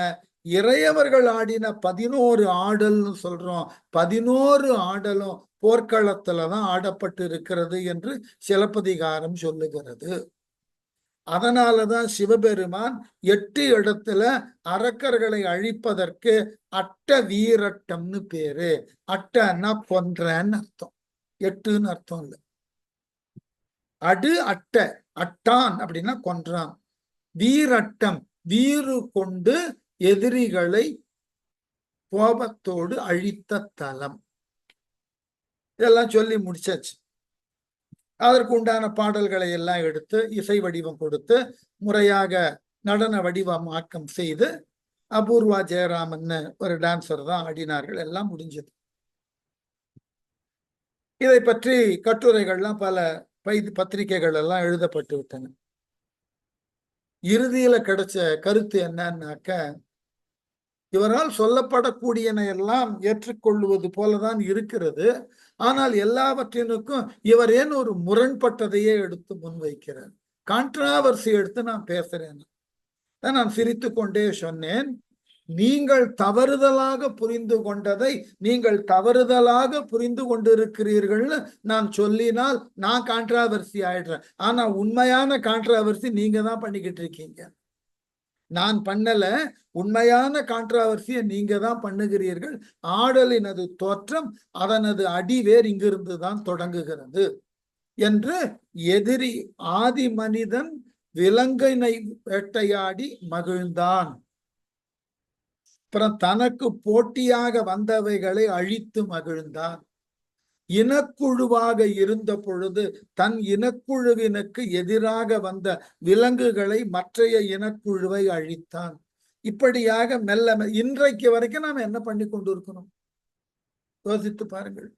இறையவர்கள் ஆடின 11 ஆடல்னு சொல்றோம். 11 ஆடலும் போர்க்களத்துலதான் ஆடப்பட்டு இருக்கிறது என்று சிலப்பதிகாரம் சொல்லுகிறது. அதனாலதான் சிவபெருமான் 8 இடத்துல அரக்கர்களை அழிப்பதற்கு அட்ட வீரட்டம்னு பேரு. அட்டன்னா கொன்றன்னு அர்த்தம், 8ன்னு அர்த்தம் இல்லை. அடு அட்ட, அட்டான் அப்படின்னா கொன்றான். வீரட்டம், வீறு கொண்டு எதிரிகளை கோபத்தோடு அழித்த தலம். இதெல்லாம் சொல்லி முடிச்சாச்சு. அதற்கு உண்டான பாடல்களை எல்லாம் எடுத்து இசை வடிவம் கொடுத்து முறையாக நடன வடிவமாக்கம் செய்து அபூர்வா ஜெயராமன் ஒரு டான்சர் தான் ஆடினார்கள். எல்லாம் முடிஞ்சது. இதை பற்றி கட்டுரைகள்லாம் பல பத்திரிகைகள் எல்லாம் எழுதப்பட்டு விட்டன. இறுதியில கிடைச்ச கருத்து என்னன்னாக்க, இவரால் சொல்லப்படக்கூடியன எல்லாம் ஏற்றுக்கொள்வது போலதான் இருக்கிறது. ஆனால் எல்லாவற்றினுக்கும் இவர் ஏன் ஒரு முரண்பட்டதையே எடுத்து முன்வைக்கிறார், கான்ட்ராவர்சி எடுத்து நான் பேசுறேன். நான் சிரித்து கொண்டே சொன்னேன், நீங்கள் தவறுதலாக புரிந்து கொண்டதை நீங்கள் தவறுதலாக புரிந்து கொண்டிருக்கிறீர்கள்னு நான் சொல்லினால் நான் கான்ட்ராவர்சி ஆயிடுறேன். ஆனா உண்மையான கான்ட்ராவர்சி நீங்க தான் பண்ணிக்கிட்டு இருக்கீங்க, நான் பண்ணல. உண்மையான கான்ட்ராவர்சியை நீங்க தான் பண்ணுகிறீர்கள். ஆடலினது தோற்றம், அதனது அடிவேர் இங்கிருந்து தான் தொடங்குகிறது என்று எதிரி ஆதி மனிதன் விலங்கினை வேட்டையாடி மகிழ்ந்தான். அப்புறம் தனக்கு போட்டியாக வந்தவைகளை அழித்து மகிழ்ந்தான். இனக்குழுவாக இருந்த பொழுது தன் இனக்குழுவினுக்கு எதிராக வந்த விலங்குகளை மற்றைய இனக்குழுவை அழித்தான். இப்படியாக மெல்ல இன்றைக்கு வரைக்கும் நாம் என்ன பண்ணி கொண்டு இருக்கிறோம் யோசித்து பாருங்கள்.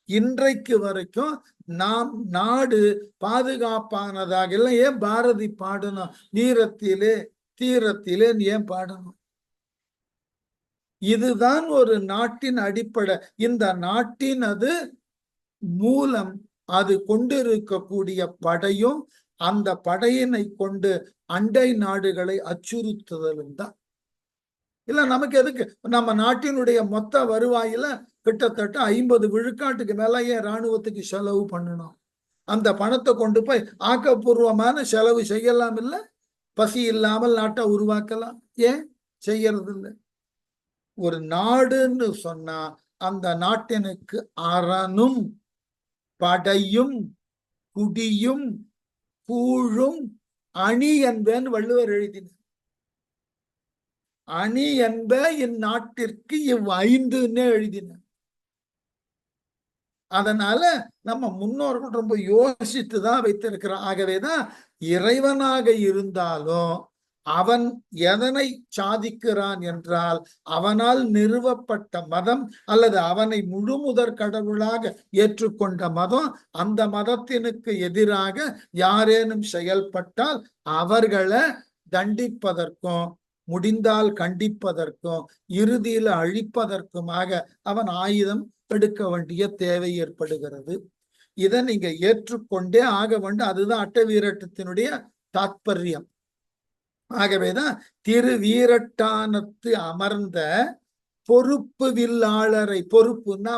இன்றைக்கு வரைக்கும் நாம் நாடு பாதுகாப்பானதாக இல்லை. ஏன் பாரதி பாடணும் வீரத்திலே தீரத்திலே, ஏன் பாடணும்? இதுதான் ஒரு நாட்டின் அடிப்படை. இந்த நாட்டின் அது மூலம் அது கொண்டிருக்கக்கூடிய படையும் அந்த படையினை கொண்டு அண்டை நாடுகளை அச்சுறுத்துதலும் தான். இல்ல நமக்கு எதுக்கு? நம்ம நாட்டினுடைய மொத்த வருவாயில கிட்டத்தட்ட 50 விழுக்காட்டுக்கு மேல ஏன் இராணுவத்துக்கு செலவு பண்ணணும்? அந்த பணத்தை கொண்டு போய் ஆக்கப்பூர்வமான செலவு செய்யலாம் இல்ல? பசி இல்லாமல் நாட்டை உருவாக்கலாம். ஏன் செய்யறது இல்லை? ஒரு நாடுன்னு சொன்னா அந்த நாட்டினுக்கு அரணும் படையும் குடியும் கூழும் அணி என்பேன்னு வள்ளுவர் எழுதினார். அணி என்ப இந்நாட்டிற்கு இவ்5ன்னு எழுதினார். அதனால நம்ம முன்னோர்கள் ரொம்ப யோசித்து தான் வைத்திருக்கிறான். ஆகவேதான் இறைவனாக இருந்தாலும் அவன் எதனை சாதிக்கிறான் என்றால் அவனால் நிறுவப்பட்ட மதம் அல்லது அவனை முழுமுதற் கடவுளாக ஏற்றுக்கொண்ட மதம், அந்த மதத்தினுக்கு எதிராக யாரேனும் செயல்பட்டால் அவர்களை தண்டிப்பதற்கும் முடிந்தால் கண்டிப்பதற்கும் இறுதியில் அழிப்பதற்குமாக அவன் ஆயுதம் எடுக்க வேண்டிய தேவை ஏற்படுகிறது. இதை நீங்க ஏற்றுக்கொண்டே ஆக வேண்டும். அதுதான் அட்டவீரட்டத்தினுடைய தாத்பரியம். ஆகவேதான் திருவீரட்டானத்து அமர்ந்த பொறுப்பு வில்லாளரை, பொறுப்புன்னா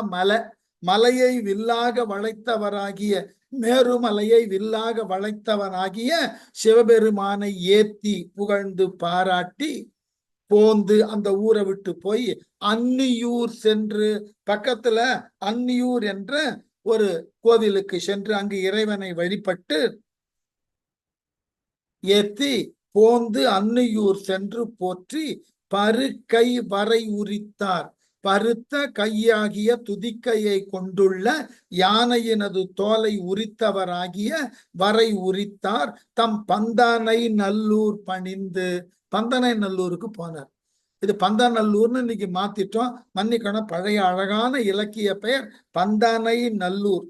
மலையை வில்லாக வளைத்தவராகிய மேருமலையை வில்லாக வளைத்தவனாகிய சிவபெருமானை ஏத்தி புகழ்ந்து பாராட்டி போந்து அந்த ஊரை விட்டு போய் அன்னியூர் சென்று, பக்கத்துல அன்னியூர் என்ற ஒரு கோவிலுக்கு சென்று அங்கு இறைவனை வழிபட்டு ஏத்தி போந்து அன்னியூர் சென்று போற்றி பருக்கை வரை உரித்தார். பருத்த கையாகிய துதிக்கையை கொண்டுள்ள யானையினது தோலை உரித்தவராகிய வரை உரித்தார். தம் பந்தானை நல்லூர் பணிந்து பந்தனை நல்லூருக்கு போனார். இது பந்தநல்லூர்னு இன்னைக்கு மாத்திட்டோம், மன்னிக்கணும். பழைய அழகான இலக்கிய பெயர் பந்தனை நல்லூர்.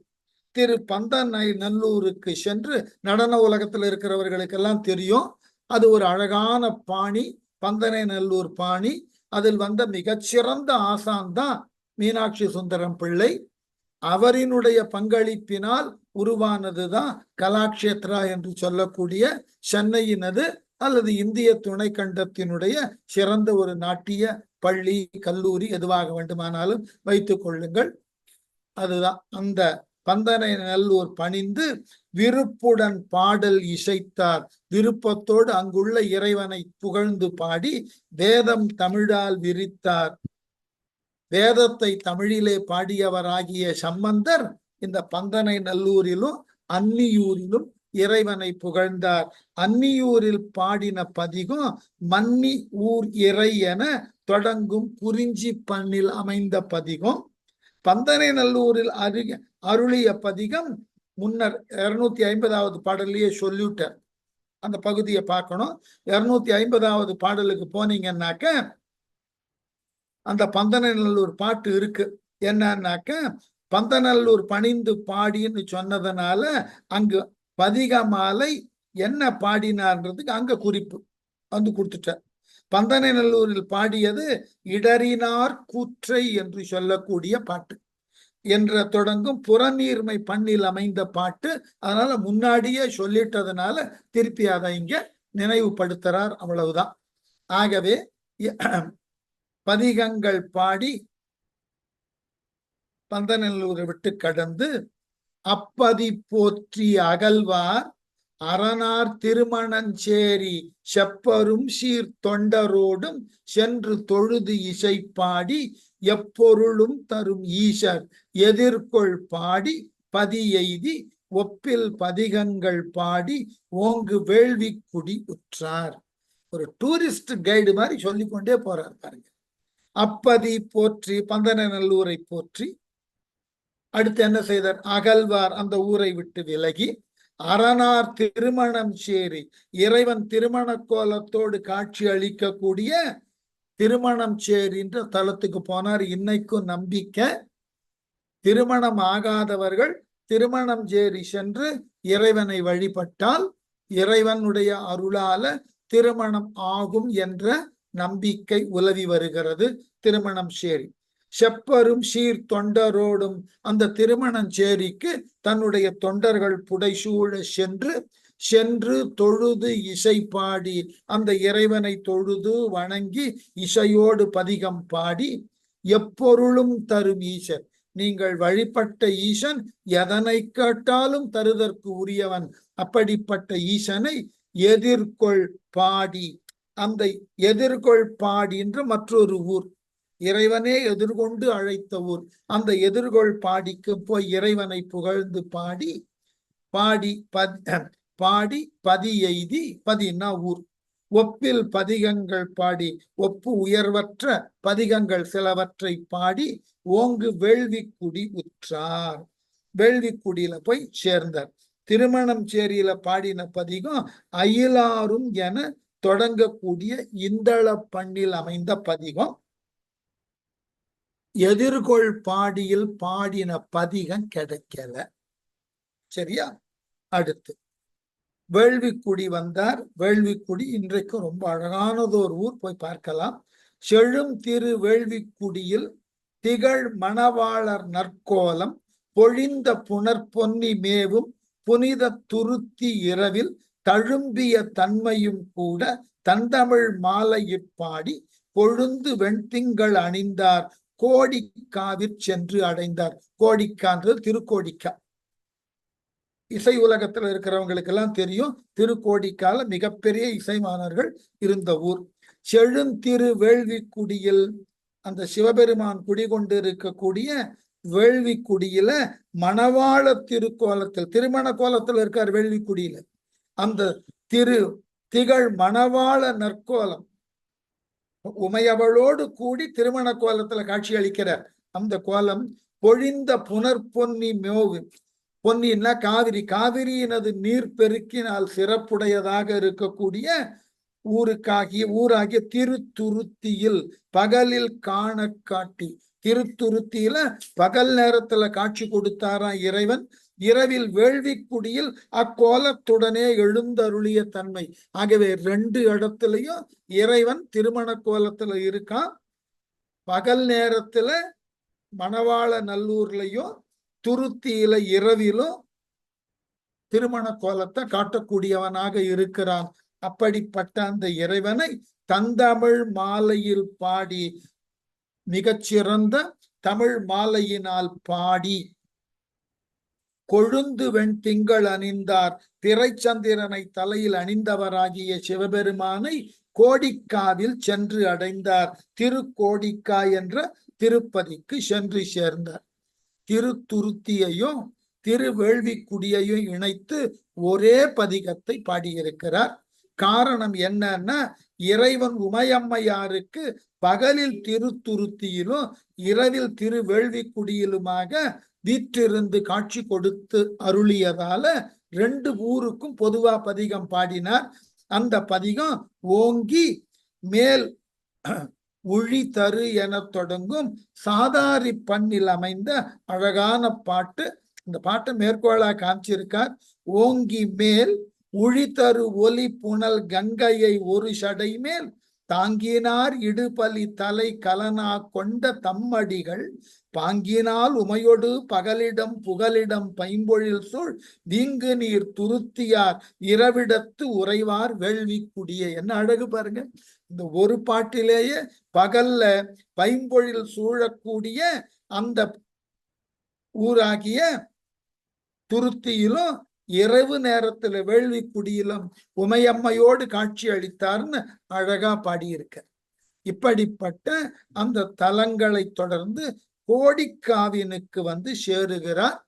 திரு பந்தனை நல்லூருக்கு சென்று, நடன உலகத்தில் இருக்கிறவர்களுக்கெல்லாம் தெரியும், அது ஒரு அழகான பாணி, பந்தனை நல்லூர் பாணி. அதில் வந்த மிகச்சிறந்த ஆசான் தான் மீனாட்சி சுந்தரம் பிள்ளை. அவரினுடைய பங்களிப்பினால் உருவானதுதான் கலாக்ஷேத்ரா என்று சொல்லக்கூடிய சென்னையினது அல்லது இந்திய துணை கண்டத்தினுடைய சிறந்த ஒரு நாட்டிய பள்ளி, கல்லூரி, எதுவாக வேண்டுமானாலும் வைத்துக் கொள்ளுங்கள். அதுதான் அந்த பந்தனை நல்லூர் பணிந்து விருப்புடன் பாடல் இசைத்தார். விருப்பத்தோடு அங்குள்ள இறைவனை புகழ்ந்து பாடி வேதம் தமிழால் விரித்தார். வேதத்தை தமிழிலே பாடியவராகிய சம்பந்தர் இந்த பந்தனை நல்லூரிலும் அன்னியூரிலும் இறைவனை புகழ்ந்தார். அன்னியூரில் பாடின பதிகம் மன்னி ஊர் இறை என தொடங்கும் குறிஞ்சி பண்ணில் அமைந்த பதிகம். பந்தனை நல்லூரில் அருளிய பதிகம் முன்னர் 250வது பாடலையே சொல்லிவிட்டார். அந்த பகுதியை பார்க்கணும். 250வது பாடலுக்கு போனீங்கன்னாக்க அந்த பந்தனை நல்லூர் பாட்டு இருக்கு. என்னன்னாக்க பந்தநல்லூர் பணிந்து பாடின்னு சொன்னதுனால அங்கு பதிகமாலை என்ன பாடினார்ன்றதுக்கு அங்க குறிப்பு வந்து கொடுத்துட்டார். பந்தனை நல்லூரில் பாடியது இடறினார் கூற்றை என்று சொல்லக்கூடிய பாட்டு என்ற தொடங்கும் புறநீர்மை பண்ணில் அமைந்த பாட்டு. அதனால முன்னாடியே சொல்லிட்டதுனால திருப்பி அதை இங்க நினைவுபடுத்துறார், அவ்வளவுதான். ஆகவே பதிகங்கள் பாடி பந்தநல்லூரை விட்டு கடந்து அப்பதி போற்றி அகழ்வார் அரணார் திருமணஞ்சேரி செப்பரும் சீர் தொண்டரோடும் சென்று தொழுது இசை பாடி எப்பொருளும் தரும் ஈசர் எதிர்கொள் பாடி பதி எய்தி ஒப்பில் பதிகங்கள் பாடி ஓங்கு வேள்வி குடி உற்றார். ஒரு டூரிஸ்ட் கைடு மாதிரி சொல்லிக்கொண்டே போறார் பாருங்க. அப்பதி போற்றி பந்தனை நல்லூரை போற்றி அடுத்து என்ன செய்தார்? அகழ்வார் அந்த ஊரை விட்டு விலகி அரணார் திருமணம் சேரி இறைவன் திருமண கோலத்தோடு காட்சி அளிக்கக்கூடிய திருமணம் சேரின்ற தலத்துக்கு போனார். இன்னைக்கும் நம்பிக்கை, திருமணம் ஆகாதவர்கள் திருமணம் சேரி சென்று இறைவனை வழிபட்டால் இறைவனுடைய அருளால திருமணம் ஆகும் என்ற நம்பிக்கை உலவி வருகிறது. திருமணம் சேரி செப்பரும் சீர் தொண்டரோடும் அந்த திருமணஞ்சேரிக்கு தன்னுடைய தொண்டர்கள் புடைசூழ சென்று தொழுது இசை பாடி அந்த இறைவனை தொழுது வணங்கி இசையோடு பதிகம் பாடி எப்பொருளும் தரும் ஈசன், நீங்கள் வழிபட்ட ஈசன் எதனை கேட்டாலும் தருதற்கு உரியவன், அப்படிப்பட்ட ஈசனை எதிர்கொள் பாடி. அந்த எதிர்கொள் பாடி என்று மற்றொரு ஊர், இறைவனே எதிர்கொண்டு அழைத்த ஊர். அந்த எதிர்கொள் பாடிக்கு போய் இறைவனை புகழ்ந்து பாடி பாடி பதி எய்தி, பதினா ஊர், ஒப்பில் பதிகங்கள் பாடி, ஒப்பு உயர்வற்ற பதிகங்கள் சிலவற்றை பாடி ஓங்கு வேள்விக்குடி உற்றார். வேள்விக்குடியில போய் சேர்ந்தார். திருமணம் சேரியில பாடின பதிகம் அயிலாரும் என தொடங்கக்கூடிய இந்தள பண்ணில் அமைந்த பதிகம். எதிர்கொள் பாடியில் பாடின பதிகம் கிடைக்கல. சரியா? அடுத்து வேள்விக்குடி வந்தார். வேள்விக்குடி இன்றைக்கு ரொம்ப அழகானதோர் ஊர், போய் பார்க்கலாம். செழும் திரு வேள்விக்குடியில் திகழ் மணவாளர் நற்கோலம் பொழிந்த புனர்பொன்னி மேவும் புனித துருத்தி இரவில் தழும்பிய தன்மையும் கூட தந்தமிழ் மாலையிற்பாடி கொழுந்து வெண்திங்கள் அணிந்தார் கோடிக்காவிற் சென்று அடைந்தார். கோடிக்கான்றது திருக்கோடிக்கா. இசை உலகத்துல இருக்கிறவங்களுக்கு எல்லாம் தெரியும், திருக்கோடிக்கால மிகப்பெரிய இசைமானர்கள் இருந்த ஊர். செழுந்திரு வேள்விக்குடியில், அந்த சிவபெருமான் குடிகொண்டு இருக்கக்கூடிய வேள்விக்குடியில மணவாள திருக்கோலத்தில், திருமண கோலத்தில் இருக்கார் வேள்விக்குடியில. அந்த திகழ் மணவாள நற்கோலம், உமையவளோடு கூடி திருமண கோலத்துல காட்சி அளிக்கிறார். அந்த கோலம் பொழிந்த புனர்பொன்னி மேவு. பொன்னின்னா காவிரி, காவிரியினது நீர் பெருக்கினால் சிறப்புடையதாக இருக்கக்கூடிய ஊராகிய திருத்துருத்தியில் பகலில் காண காட்டி. திருத்துருத்தியில பகல் நேரத்துல காட்சி கொடுத்தாராம் இறைவன். இரவில் வேள்விக்குடியில் அக்கோலத்துடனே எழுந்தருளிய தன்மை. ஆகவே 2 இடத்துலயும் இறைவன் திருமண கோலத்துல இருக்கான். பகல் நேரத்துல மணவாள நல்லூர்லயும் துருத்தியில இரவிலும் திருமண கோலத்தை காட்டக்கூடியவனாக இருக்கிறான். அப்படிப்பட்ட அந்த இறைவனை தந்தமிழ் மாலையில் பாடி, மிகச்சிறந்த தமிழ் மாலையினால் பாடி கொழுந்து வெண் திங்கள் அணிந்தார். பிறைச்சந்திரனை தலையில் அணிந்தவராகிய சிவபெருமானை கோடிக்காவில் சென்று அடைந்தார். திருக்கோடிக்கா என்ற திருப்பதிக்கு சென்று சேர்ந்தார். திருத்துருத்தியையும் திருவேள்விக்குடியையும் இணைத்து ஒரே பதிகத்தை பாடியிருக்கிறார். காரணம் என்னன்னா, இறைவன் உமையம்மையாருக்கு பகலில் திருத்துருத்தியிலும் இரவில் திருவேள்விக்குடியிலுமாக வீற்றிருந்து காட்சி கொடுத்து அருளியதால 2 ஊருக்கும் பொதுவா பதிகம் பாடினார். அந்த பதிகம் ஓங்கி மேல் உழி தரு என தொடங்கும் சாதாரி பண்ணில் அமைந்த அழகான பாட்டு. இந்த பாட்டை மேற்கோளா காமிச்சிருக்கார். ஓங்கி மேல் உழி தரு ஒலி புனல் கங்கையை ஒரு சடை மேல் தாங்கினார் இடுபலி தலை கலனா கொண்ட தம்மடிகள் பாங்கினால் உமையொடு பகலிடம் புகலிடம் பைம்பொழில் சூழ் வீங்கு நீர் துருத்தியார் இரவிடத்து உறைவார் வேள்விக்குடியே. என்ன அழகு பாருங்க! இந்த ஒரு பாட்டிலேயே பகல்ல பைம்பொழில் சூழக்கூடிய அந்த ஊராகிய துருத்தியிலும் இரவு நேரத்துல வேள்விக்குடியிலும் உமையம்மையோடு காட்சி அளித்தார்னு அழகா பாடியிருக்க. இப்படிப்பட்ட அந்த தலங்களை தொடர்ந்து கோடிக்காவினுக்கு வந்து சேருகிறார்.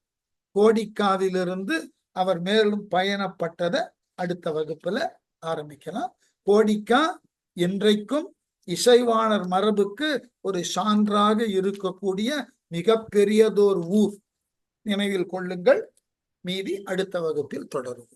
கோடிக்காவிலிருந்து அவர் மேலும் பயணப்பட்டதை அடுத்த வகுப்புல ஆரம்பிக்கலாம். கோடிக்கா இன்றைக்கும் இசைவாணர் மரபுக்கு ஒரு சான்றாக இருக்கக்கூடிய மிக பெரியதோர் ஊர். நினைவில் கொள்ளுங்கள். மீதி அடுத்த வகுப்பில் தொடரும்.